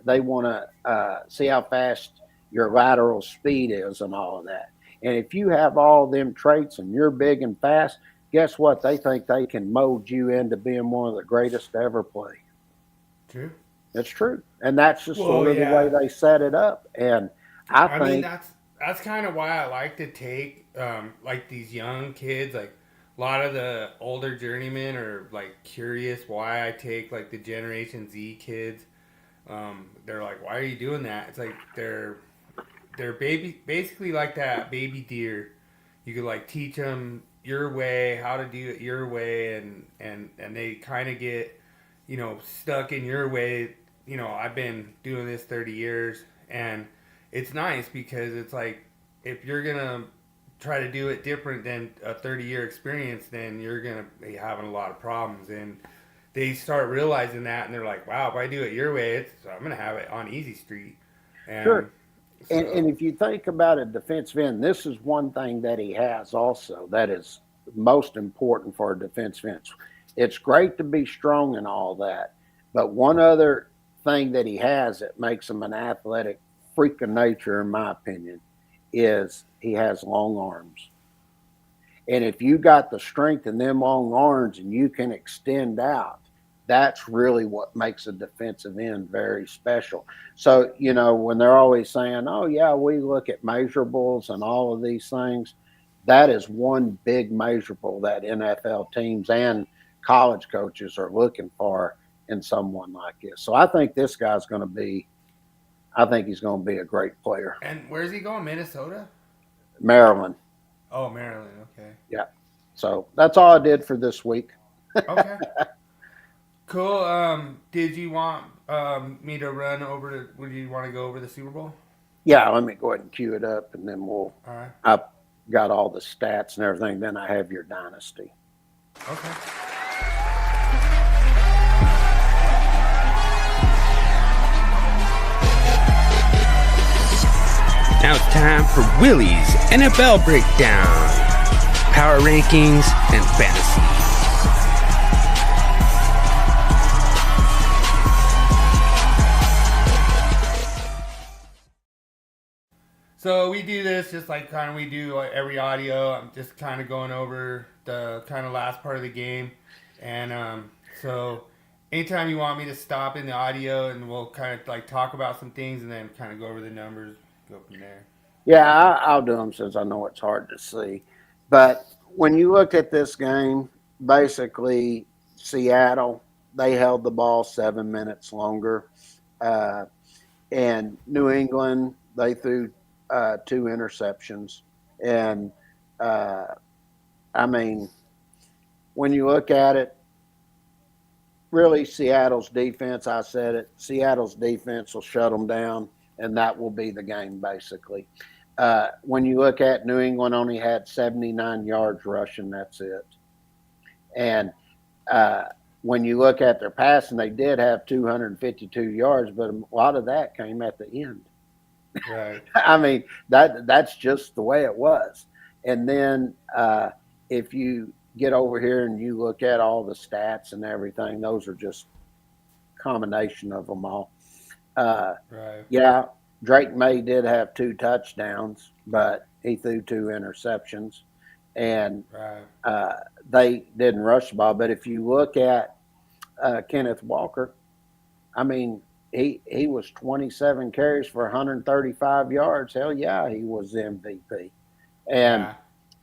They want to see how fast your lateral speed is and all of that. And if you have all them traits and you're big and fast, guess what? They think they can mold you into being one of the greatest to ever play. True. It's true. And that's just Well, sort of the way yeah. they set it up. And I I mean, think, that's kind of why I like to take like these young kids. Like a lot of the older journeymen are like curious why I take like the Generation Z kids. They're like, why are you doing that? It's like they're basically like that baby deer. You could like teach them your way, how to do it your way, and they kind of get stuck in your way. I've been doing this 30 years, and it's nice because it's like if you're gonna try to do it different than a 30-year experience, then you're gonna be having a lot of problems. And they start realizing that, and they're like, wow, if I do it your way, I'm gonna have it on easy street. And sure. And so if you think about a defensive end, this is one thing that he has also that is most important for a defensive end. It's great to be strong and all that, but one other thing that he has that makes him an athletic freak of nature, in my opinion, is he has long arms. And if you got the strength in them long arms and you can extend out, that's really what makes a defensive end very special. So, when they're always saying, oh, yeah, we look at measurables and all of these things, that is one big measurable that NFL teams and college coaches are looking for in someone like this. So I think he's going to be a great player. and where's he going? Minnesota? Maryland. Oh, Maryland. Okay. Yeah. So that's all I did for this week. Okay. Cool. Did you want me to run over to? Would you want to go over the Super Bowl? Yeah, let me go ahead and cue it up, and then All right. I've got all the stats and everything. Then I have your dynasty. Okay. Now it's time for Willie's NFL breakdown, power rankings, and fantasy. So we do this just like kind of we do like every audio. I'm just kind of going over the kind of last part of the game, and so anytime you want me to stop in the audio, and we'll kind of like talk about some things, and then kind of go over the numbers, go from there. Yeah, I'll do them since I know it's hard to see. But when you look at this game, basically Seattle, they held the ball 7 minutes longer, uh, and New England, they threw two interceptions, and uh, I mean, when you look at it, really Seattle's defense, I said it, Seattle's defense will shut them down, and that will be the game basically. When you look at New England, only had 79 yards rushing, that's it. And uh, when you look at their passing, they did have 252 yards, but a lot of that came at the end. Right. I mean, that's just the way it was. And then if you get over here and you look at all the stats and everything, those are just combination of them all. Right. Yeah, Drake May did have two touchdowns, but he threw two interceptions, and Right. they didn't rush the ball. But if you look at Kenneth Walker, I mean, he was 27 carries for 135 yards. Hell yeah, he was the MVP. And Yeah.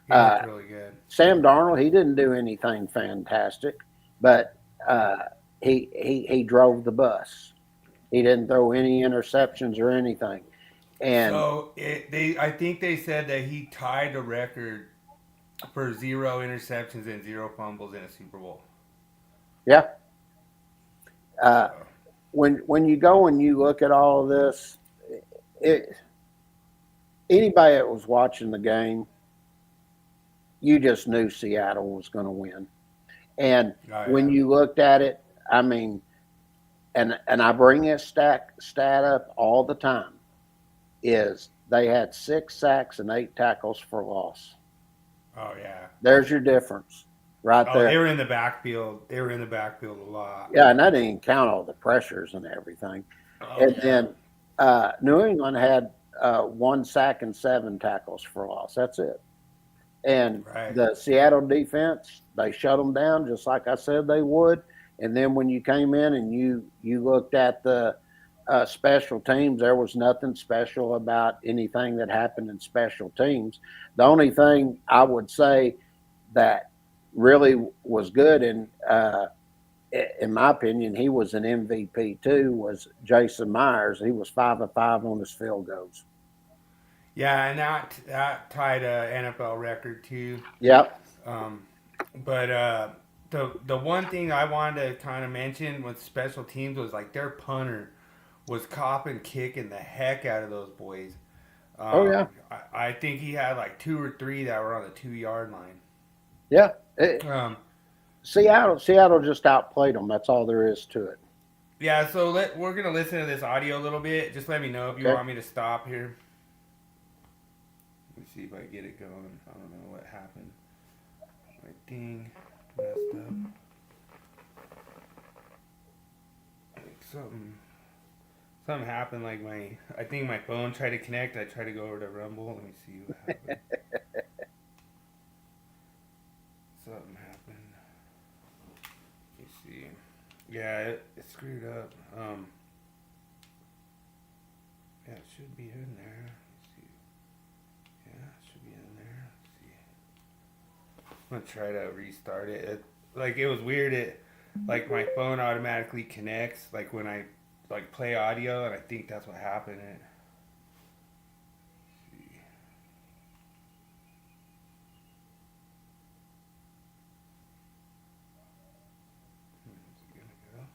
He looked uh, really good. Sam Darnold, he didn't do anything fantastic, but he drove the bus. He didn't throw any interceptions or anything. And So I think they said that he tied the record for 0 interceptions and 0 fumbles in a Super Bowl. yeah, Uh, So, when you go and you look at all of this, it anybody that was watching the game, you just knew Seattle was going to win. And oh when yeah. you looked at it, I mean, and I bring this stat up all the time, is they had 6 sacks and 8 tackles for loss. Oh yeah. There's your difference right Oh, they there. were in the backfield. They were in the backfield a lot. Yeah, and that didn't even count all the pressures and everything. Oh And yeah. then New England had 1 sack and 7 tackles for loss. That's it. And Right. the Seattle defense, they shut them down just like I said they would. And then when you came in and you looked at the special teams, there was nothing special about anything that happened in special teams. The only thing I would say that really was good, and in my opinion, he was an MVP too, was Jason Myers. He was 5 of 5 on his field goals. Yeah, and that tied a NFL record too. Yep. Um, but the one thing I wanted to kind of mention with special teams was like their punter was copping kicking the heck out of those boys. Oh yeah. I think he had like 2 or 3 that were on the 2 yard line. Yeah. Um, Seattle just outplayed them. That's all there is to it. yeah, so we're gonna listen to this audio a little bit. Just let me know if you Okay. want me to stop here. Let me see if I get it going. I don't know what happened. My thing messed up. Like something happened. Like I think my phone tried to connect. I tried to go over to Rumble. Let me see what happened. Something happened. Let me see. Yeah, it screwed up. Yeah, it should be in there. Let's see. Yeah, it should be in there. Let's see. I'm gonna try to restart it. It was weird. Like my phone automatically connects like when I like play audio, and I think that's what happened. Is it gonna go?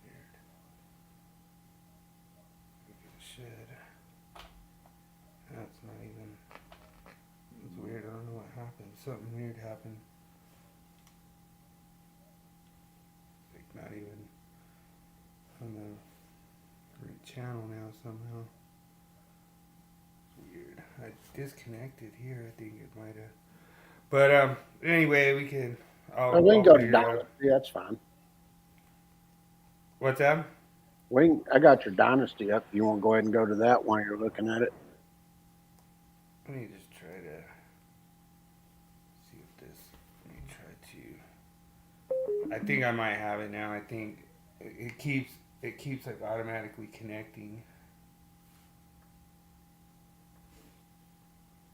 Weird. It should. That's not even. It's weird. I don't know what happened. Something weird happened. Like not even on the right channel now somehow. It's weird. I disconnected here. I think it might have. But anyway, we can. We can I'll go to figure it out. Dynasty. That's fine. What's that? I got your Dynasty up. You want to go ahead and go to that while you're looking at it? Let me just try to see if this. Let me try to. I think I might have it now. I think it keeps like automatically connecting.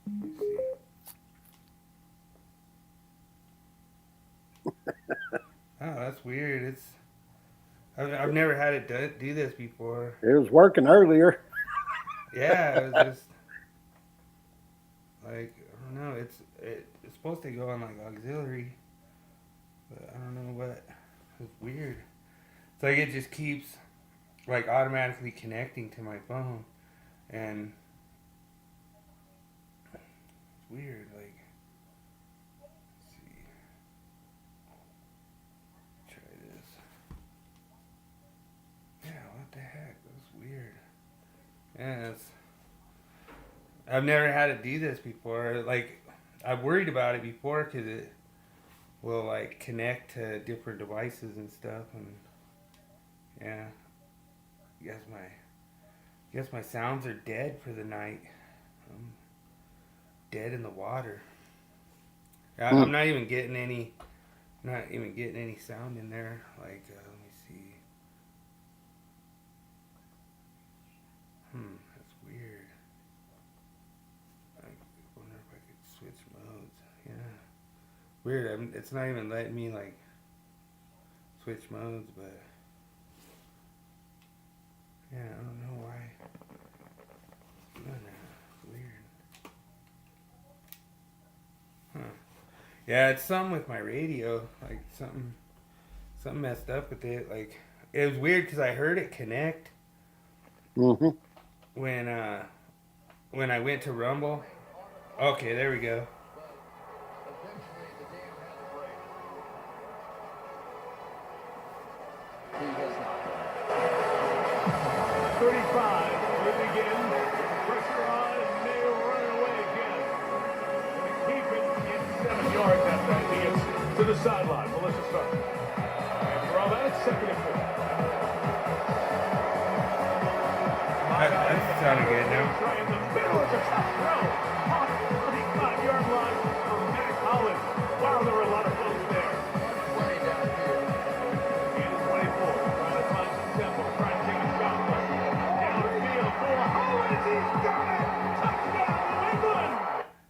Let me see. Oh, that's weird. I've never had it do this before. It was working earlier. Yeah, it was just like I don't know. It's supposed to go on like auxiliary, but I don't know what. It's weird. It's like it just keeps like automatically connecting to my phone, and it's weird. Like, let's see, try this. Yeah, what the heck? That's weird. Yeah, I've never had it do this before. Like, I worried about it before because it will like connect to different devices and stuff, and yeah, guess my sounds are dead for the night. I'm dead in the water. I'm Hmm. not even getting any, sound in there. Like, let me see. That's weird. I wonder if I could switch modes. Yeah, weird. It's not even letting me like switch modes, but yeah, I don't know why. It's doing that. It's weird. Huh. Yeah, it's something with my radio. Like something messed up with it. Like it was weird because I heard it connect Mm-hmm. when uh when I went to Rumble. Okay, there we go. He has not. 35 to begin. Pressure on, and they run away again. And keep it in 7 yards after that. He gets to the sideline. Melissa Stark. After all that, it's 2nd and 4. That sounded good now. Try in the middle of the tough throw. Off the 35-yard line for Matt Collins. Wow, there were a lot of folks there. Play downfield. In 24, trying to find some tempo, trying to take a shot. Downfield for Hollins. He's got it. Touchdown, New England.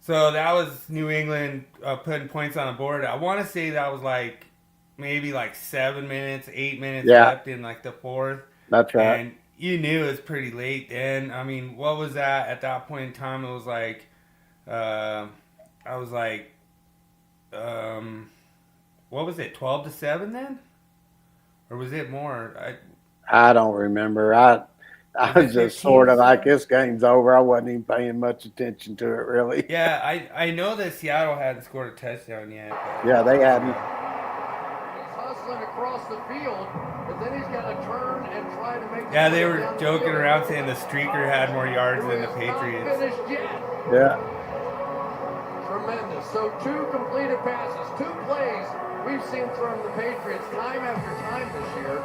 So that was New England putting points on the board. I want to say that was like maybe like 7 minutes, 8 minutes Yeah. left in like the fourth. That's right. And you knew it was pretty late then. I mean, what was that at that point in time? It was like, I was like, what was it, 12-7 then? Or was it more? I don't remember. I was just sort of like, this game's over. I wasn't even paying much attention to it, really. Yeah, I know that Seattle hadn't scored a touchdown yet. But, Yeah, they hadn't. He's hustling across the field, but then he's got to turn and try to make. Yeah, they were joking around saying the streaker had more yards than the Not Patriots. finished yet. Yeah. Tremendous. So 2 completed passes, 2 plays we've seen from the Patriots time after time this year,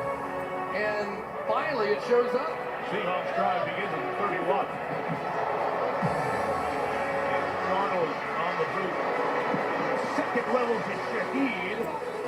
and finally it shows up. Seahawks drive begins at the 31. Darnold on the boot. Second level to Shaheed.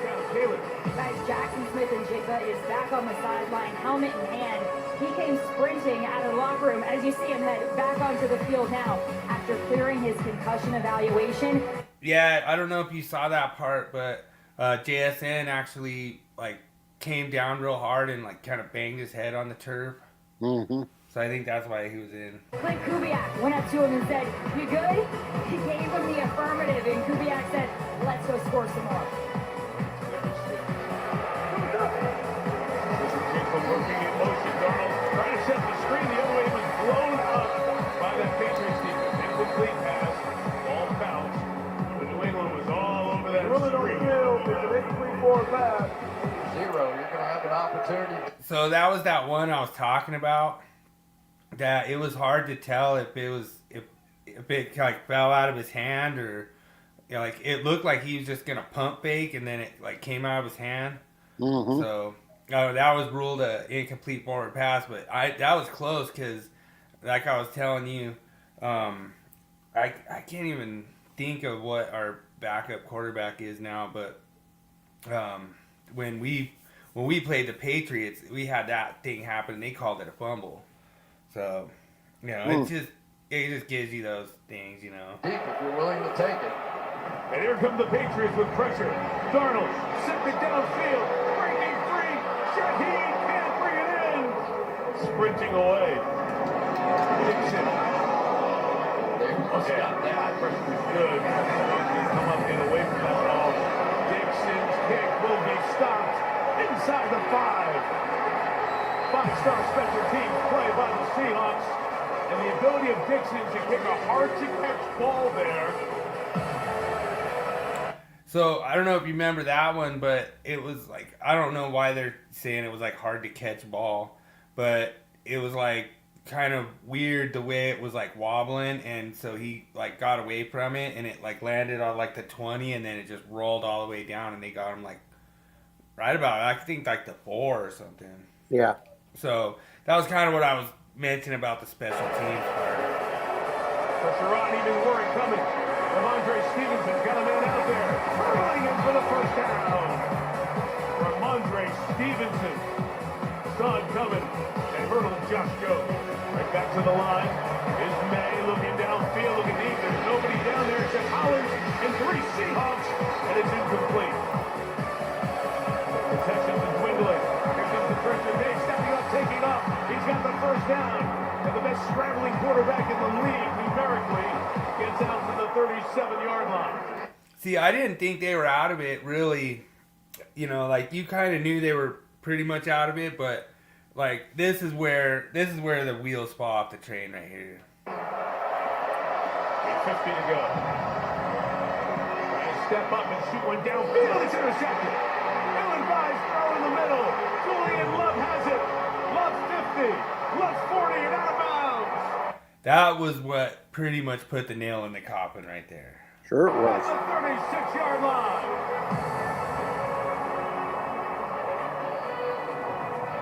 Down Taylor. Guys, Jackson Smith and Jigba is back on the sideline, helmet in hand. He came sprinting out of the locker room as you see him head back onto the field now after clearing his concussion evaluation. Yeah, I don't know if you saw that part, but JSN actually like came down real hard and like kind of banged his head on the turf. Mm-hmm. So I think that's why he was in. Clint Kubiak went up to him and said, "You good?" He gave him the affirmative, and Kubiak said, "Let's go score some more." Working in motion. Darnold trying to set the screen. The other way was blown up by that Patriots defense. Incomplete pass. Ball bounced. But New England was all over that screen. It's an 8-3-4 pass. 0. You're going to have an opportunity. So that was that one I was talking about. That it was hard to tell if it like fell out of his hand or like it looked like he was just gonna pump fake and then it like came out of his hand. Mm-hmm. So that was ruled an incomplete forward pass, but that was close because like I was telling you, I can't even think of what our backup quarterback is now, but when we played the Patriots, we had that thing happen. They called it a fumble. So, it just gives you those things, Deep if you're willing to take it. And here come the Patriots with pressure. Darnold sent it downfield. Breaking free. Shaheed can't bring it in. Sprinting away. Dixon. They almost got that. Pressure is good. Come up and away from that ball. Dixon's kick will be stopped inside the 5. 5-star special teams play by the Seahawks. And the ability of Dixon to kick a hard-to-catch ball there. So I don't know if you remember that one, but it was like I don't know why they're saying it was like hard to catch ball, but it was like kind of weird the way it was like wobbling, and so he like got away from it, and it like landed on like the 20, and then it just rolled all the way down, and they got him like right about I think like the 4 or something. Yeah. So that was kind of what I was mentioning about the special teams part. Pressure on, even worry coming. Ramondre Stevenson's got a man out there. Running in for the first down. Ramondre Stevenson. Saw it coming and hurdled Josh Joe. Right back to the line is May looking downfield, looking deep. There's nobody down there except Hollins and 3 Seahawks, and it's incomplete. Protections are dwindling. Here comes the pressure. May stepping up, taking up. He's got the first down. And the best scrambling quarterback in the league numerically gets out to the 37-yard line. See, I didn't think they were out of it really. You know, like you kind of knew they were pretty much out of it, but like this is where the wheels fall off the train right here. 50 to go. Trying to step up and shoot one downfield. It's intercepted. Ill advised throw in the middle. Julian Love has it. Love 50. Love 40 and out of bounds. That was what pretty much put the nail in the coffin right there. Sure it At was. the 36-yard line.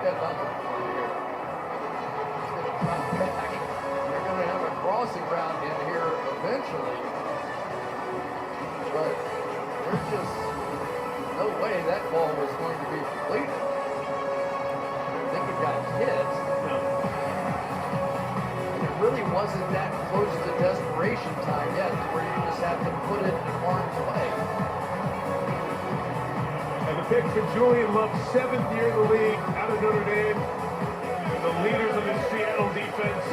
Got nothing for you here. He's going to come back. You're going to have a crossing route in here eventually. But there's just no way that ball was going to be completed. I think it got hit. No. And it really wasn't that close to desperation time yet, where you just have to put it in harm's way. And the pick for Julian Love, 7th year in the league, out of Notre Dame. And the leaders of the Seattle defense.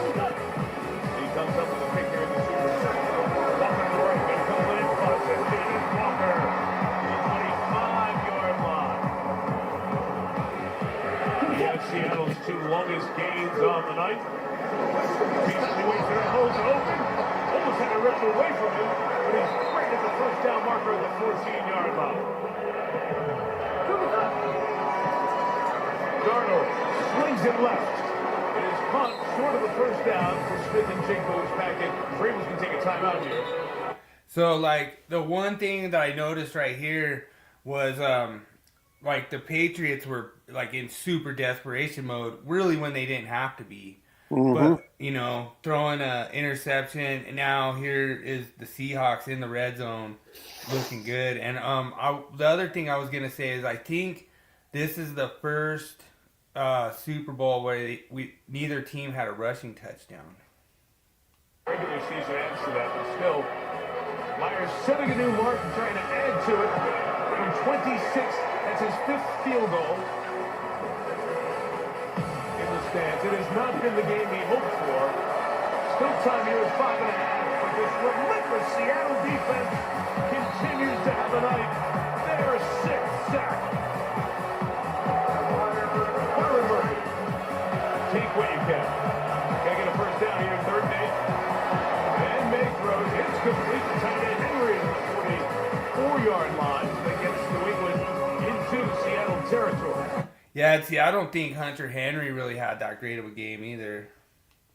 He comes up with a pick here in the Super Second. Walker to the right, going to come in, plus and David Walker to the 25-yard line. He has Seattle's 2 longest gains on the night. He's holds it open. Almost had to rip it away from him, but he's right at the first down marker at the 14-yard line. Darnold swings it left. It is caught short of the first down for Smith and Jigbo's packet. Ravens can take a timeout here. So like the one thing that I noticed right here was like the Patriots were like in super desperation mode, really when they didn't have to be. But you know, throwing a interception, and now here is the Seahawks in the red zone, looking good. And the other thing I was gonna say is I think this is the first Super Bowl where neither team had a rushing touchdown. Regular season adds to that, but still, Myers setting a new mark and trying to add to it. From 26, that's his 5th field goal. Stands. It has not been the game he hoped for. Still time here at 5.5, but this relentless Seattle defense continues to have a night. Their 6th sack. Byron Murphy. Take what you can. Gotta get a first down here, 3rd and 8. And May throws. It's complete to tight end Henry at the 44-yard line. That gets New England into Seattle territory. Yeah, see, I don't think Hunter Henry really had that great of a game either.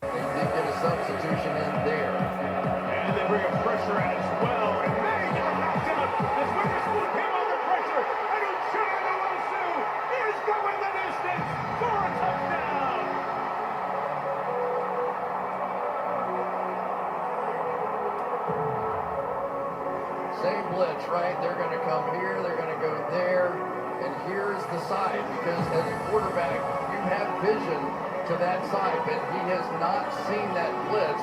They did get a substitution in there. And they bring a pressure as well. And May got knocked out as Witherspoon came under pressure. And Uchenna Nwosu is going the distance for a touchdown. Same blitz, right? They're going to come here, they're going to go there, and here's the side, because as a quarterback, you have vision to that side, but he has not seen that blitz,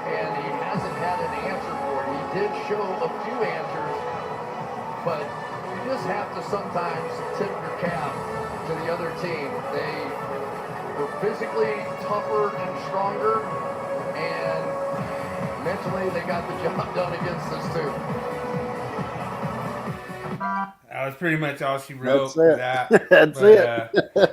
and he hasn't had an answer for it. He did show a few answers, but you just have to sometimes tip your cap to the other team. They were physically tougher and stronger, and mentally they got the job done against us too. That was pretty much all she wrote That's for it. that. That's it.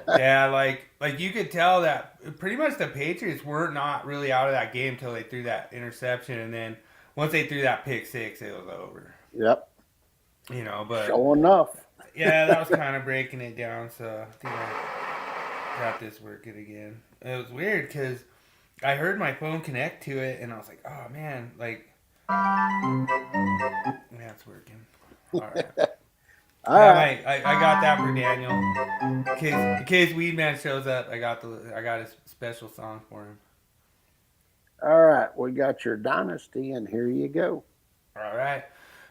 Yeah, like you could tell that pretty much the Patriots were not really out of that game until they threw that interception, and then once they threw that pick six, it was over. Yep. You know, but Sure enough. yeah, that was kind of breaking it down. So I think I got this working again. It was weird because I heard my phone connect to it, and I was like, "Oh man, like, yeah, it's working." All right. All right. I got that for Daniel. In case Weedman shows up, I got a special song for him. All right. We got your dynasty, and here you go. All right.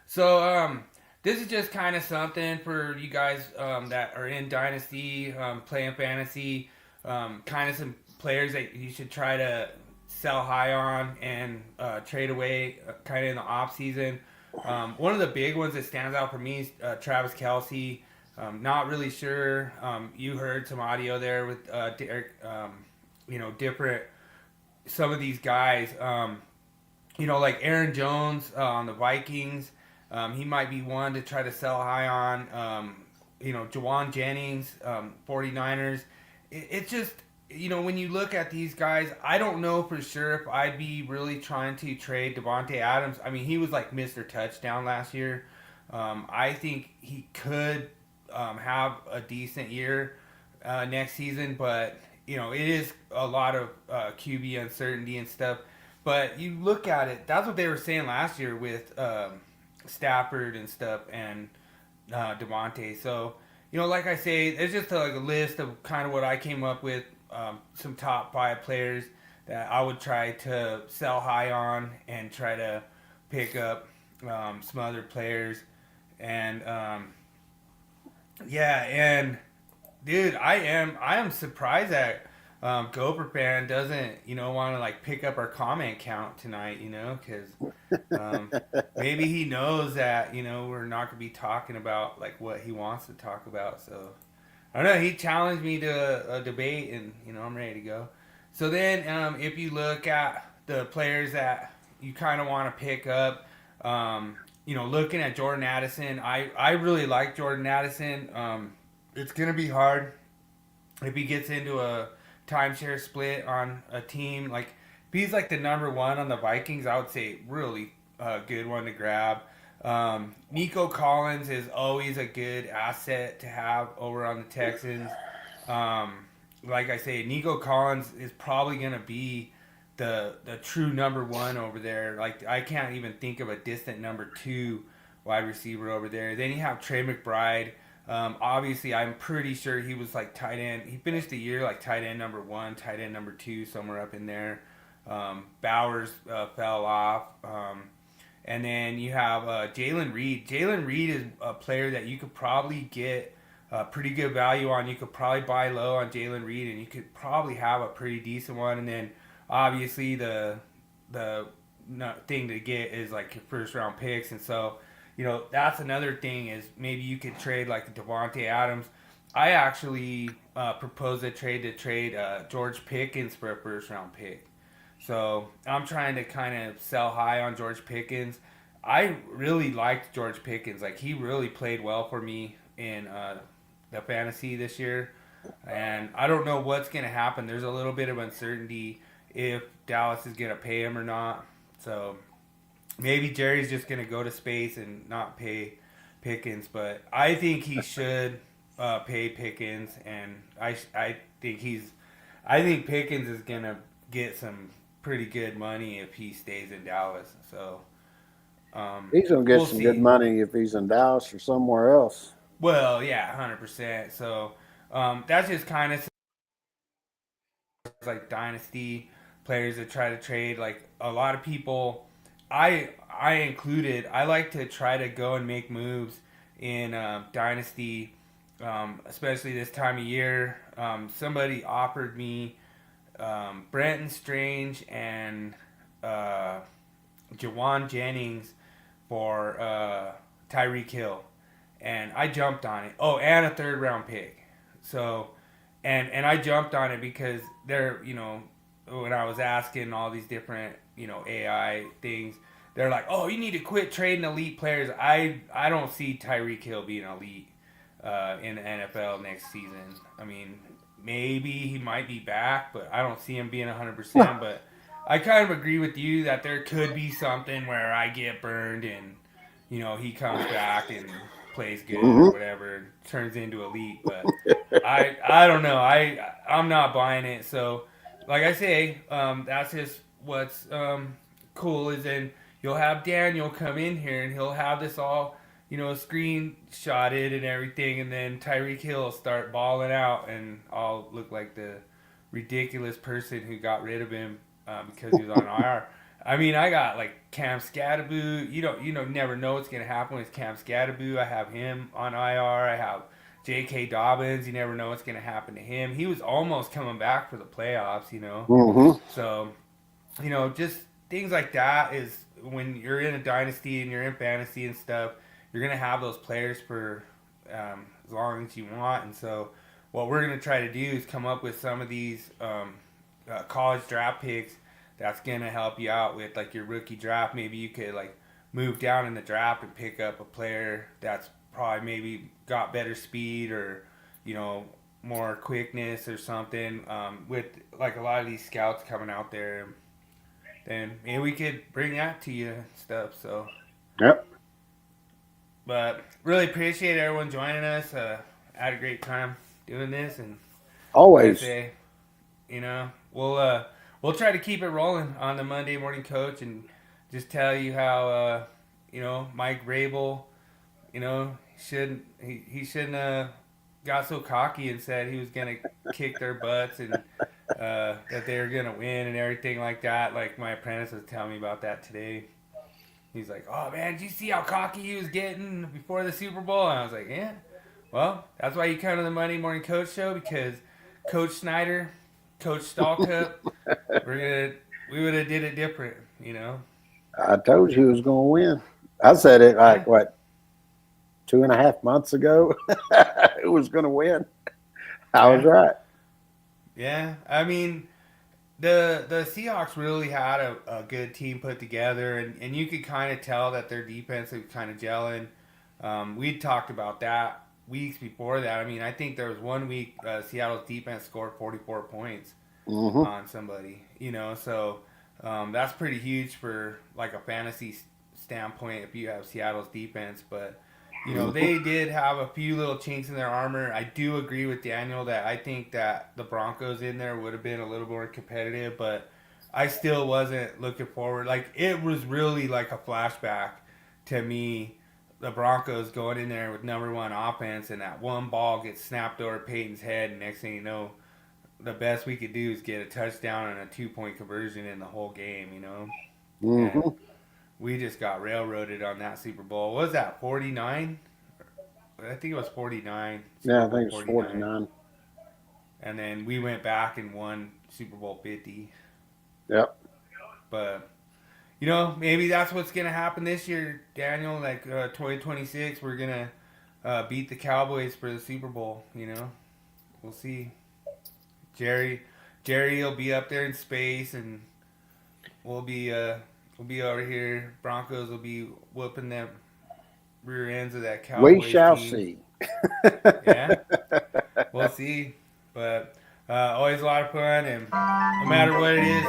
So this is just kind of something for you guys that are in Dynasty, playing fantasy, kind of some players that you should try to sell high on and trade away kind of in the off season. One of the big ones that stands out for me is Travis Kelce. Not really sure. You heard some audio there with Derek, different, some of these guys, like Aaron Jones on the Vikings. He might be one to try to sell high on. Jawan Jennings, 49ers. It's just, when you look at these guys, I don't know for sure if I'd be really trying to trade Devontae Adams. I mean, he was like Mr. Touchdown last year. I think he could have a decent year next season, but it is a lot of QB uncertainty and stuff. But you look at it, that's what they were saying last year with Stafford and stuff and Devontae. So, like I say, it's just like a list of kind of what I came up with, some top 5 players that I would try to sell high on and try to pick up some other players. And and dude, I am surprised that Gopher fan doesn't want to like pick up our comment count tonight, because maybe he knows that we're not gonna be talking about like what he wants to talk about. So I don't know. He challenged me to a debate, and I'm ready to go. So then, if you look at the players that you kind of want to pick up, looking at Jordan Addison, I really like Jordan Addison. It's gonna be hard if he gets into a timeshare split on a team. Like if he's like the number 1 on the Vikings, I would say really good one to grab. Nico Collins is always a good asset to have over on the Texans. Like I say, Nico Collins is probably going to be the true number 1 over there. Like I can't even think of a distant number 2 wide receiver over there. Then you have Trey McBride. Obviously, I'm pretty sure he was like tight end. He finished the year like tight end number 1, tight end number 2, somewhere up in there. Bowers fell off. And then you have Jalen Reed. Jalen Reed is a player that you could probably get pretty good value on. You could probably buy low on Jalen Reed, and you could probably have a pretty decent one. And then obviously the thing to get is like your first round picks. And so, that's another thing is maybe you could trade like Devontae Adams. I actually proposed a trade George Pickens for a first round pick. So I'm trying to kind of sell high on George Pickens. I really liked George Pickens. Like he really played well for me in the fantasy this year. And I don't know what's going to happen. There's a little bit of uncertainty if Dallas is going to pay him or not. So maybe Jerry's just going to go to space and not pay Pickens. But I think he should pay Pickens. And I think Pickens is going to get some pretty good money if he stays in Dallas. So he's gonna get we'll some see. good money if he's in Dallas or somewhere else. Well, yeah, 100%. So that's just kind of like dynasty players that try to trade. Like a lot of people, I included. I like to try to go and make moves in dynasty, especially this time of year. Somebody offered me Brenton Strange and Jawan Jennings for Tyreek Hill, and I jumped on it. Oh, and a 3rd round pick. So, and I jumped on it because they're when I was asking all these different AI things, they're like, oh, you need to quit trading elite players. I don't see Tyreek Hill being elite in the NFL next season. I mean, maybe he might be back, but I don't see him being 100%. But I kind of agree with you that there could be something where I get burned and, he comes back and plays good or whatever, turns into elite. But I don't know. I'm not buying it. So, like I say, that's just what's cool is then you'll have Daniel come in here and he'll have this all screenshotted and everything, and then Tyreek Hill will start balling out, and I'll look like the ridiculous person who got rid of him because he was on IR. I mean, I got like Cam Scatterboo. You never know what's gonna happen with Cam Scatterboo. I have him on IR. I have J.K. Dobbins. You never know what's gonna happen to him. He was almost coming back for the playoffs. So just things like that is when you're in a dynasty and you're in fantasy and stuff. You're going to have those players for as long as you want. And so what we're going to try to do is come up with some of these college draft picks that's going to help you out with like your rookie draft. Maybe you could like move down in the draft and pick up a player that's probably maybe got better speed or, more quickness or something, with like a lot of these scouts coming out there, then maybe we could bring that to you and stuff. So, Yep. but really appreciate everyone joining us. Had a great time doing this, and like I Always. say, we'll try to keep it rolling on the Monday Morning Coach and just tell you how Mike Rabel, he shouldn't have got so cocky and said he was gonna kick their butts and that they were gonna win and everything like that. Like my apprentice was telling me about that today. He's like, "Oh man, did you see how cocky he was getting before the Super Bowl?" And I was like, "Yeah, well, that's why you come to the Monday Morning Coach Show, because Coach Snyder, Coach Stallcup, we would have did it different, I told you he was going to win. I said it like, 2.5 months ago? It was going to win. I was right. Yeah, I mean, the Seahawks really had a good team put together, and you could kind of tell that their defense was kind of gelling. We'd talked about that weeks before that. I mean, I think there was one week Seattle's defense scored 44 points on somebody, so that's pretty huge for like a fantasy standpoint if you have Seattle's defense. But they did have a few little chinks in their armor. I do agree with Daniel that I think that the Broncos in there would have been a little more competitive, but I still wasn't looking forward. Like, it was really like a flashback to me, the Broncos going in there with number one offense, and that one ball gets snapped over Peyton's head, and next thing you know, the best we could do is get a touchdown and a 2-point conversion in the whole game, And we just got railroaded on that Super Bowl. What was that, 49? I think it was 49. Yeah, I think it's 49. And then we went back and won Super Bowl 50. Yep. But, maybe that's what's going to happen this year, Daniel. Like 2026, we're going to beat the Cowboys for the Super Bowl, We'll see. Jerry will be up there in space, and we'll be over here. Broncos will be whooping them rear ends of that Cowboys We shall team. see. Yeah, we'll see. But always a lot of fun, and no matter what it is,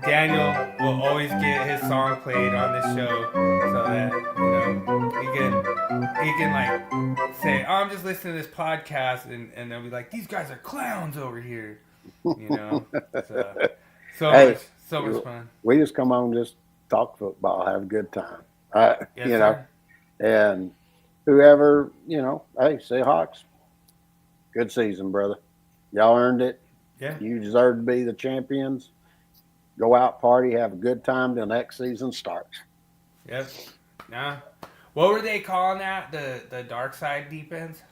Daniel will always get his song played on this show, so that he can like say, "Oh, I'm just listening to this podcast," and they'll be like, "These guys are clowns over here," So much fun. We just come on, just talk football, have a good time. Yes, sir. And whoever, hey, Seahawks, good season, brother. Y'all earned it. Yeah. You deserve to be the champions. Go out, party, have a good time till next season starts. Yep. Nah. What were they calling that? The dark side defense?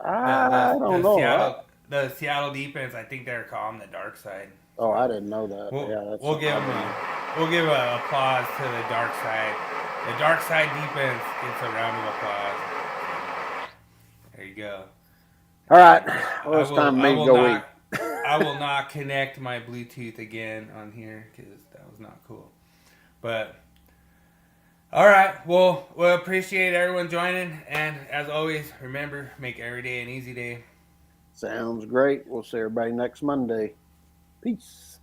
I don't know. The Seattle defense, I think they're calling the dark side. Oh, I didn't know that. We'll give a applause to the dark side. The dark side defense gets a round of applause. There you go. All right. Well, it's time for me to go eat. I will not connect my Bluetooth again on here because that was not cool. But all right. Well, we appreciate everyone joining, and as always, remember, make every day an easy day. Sounds great. We'll see everybody next Monday. Peace.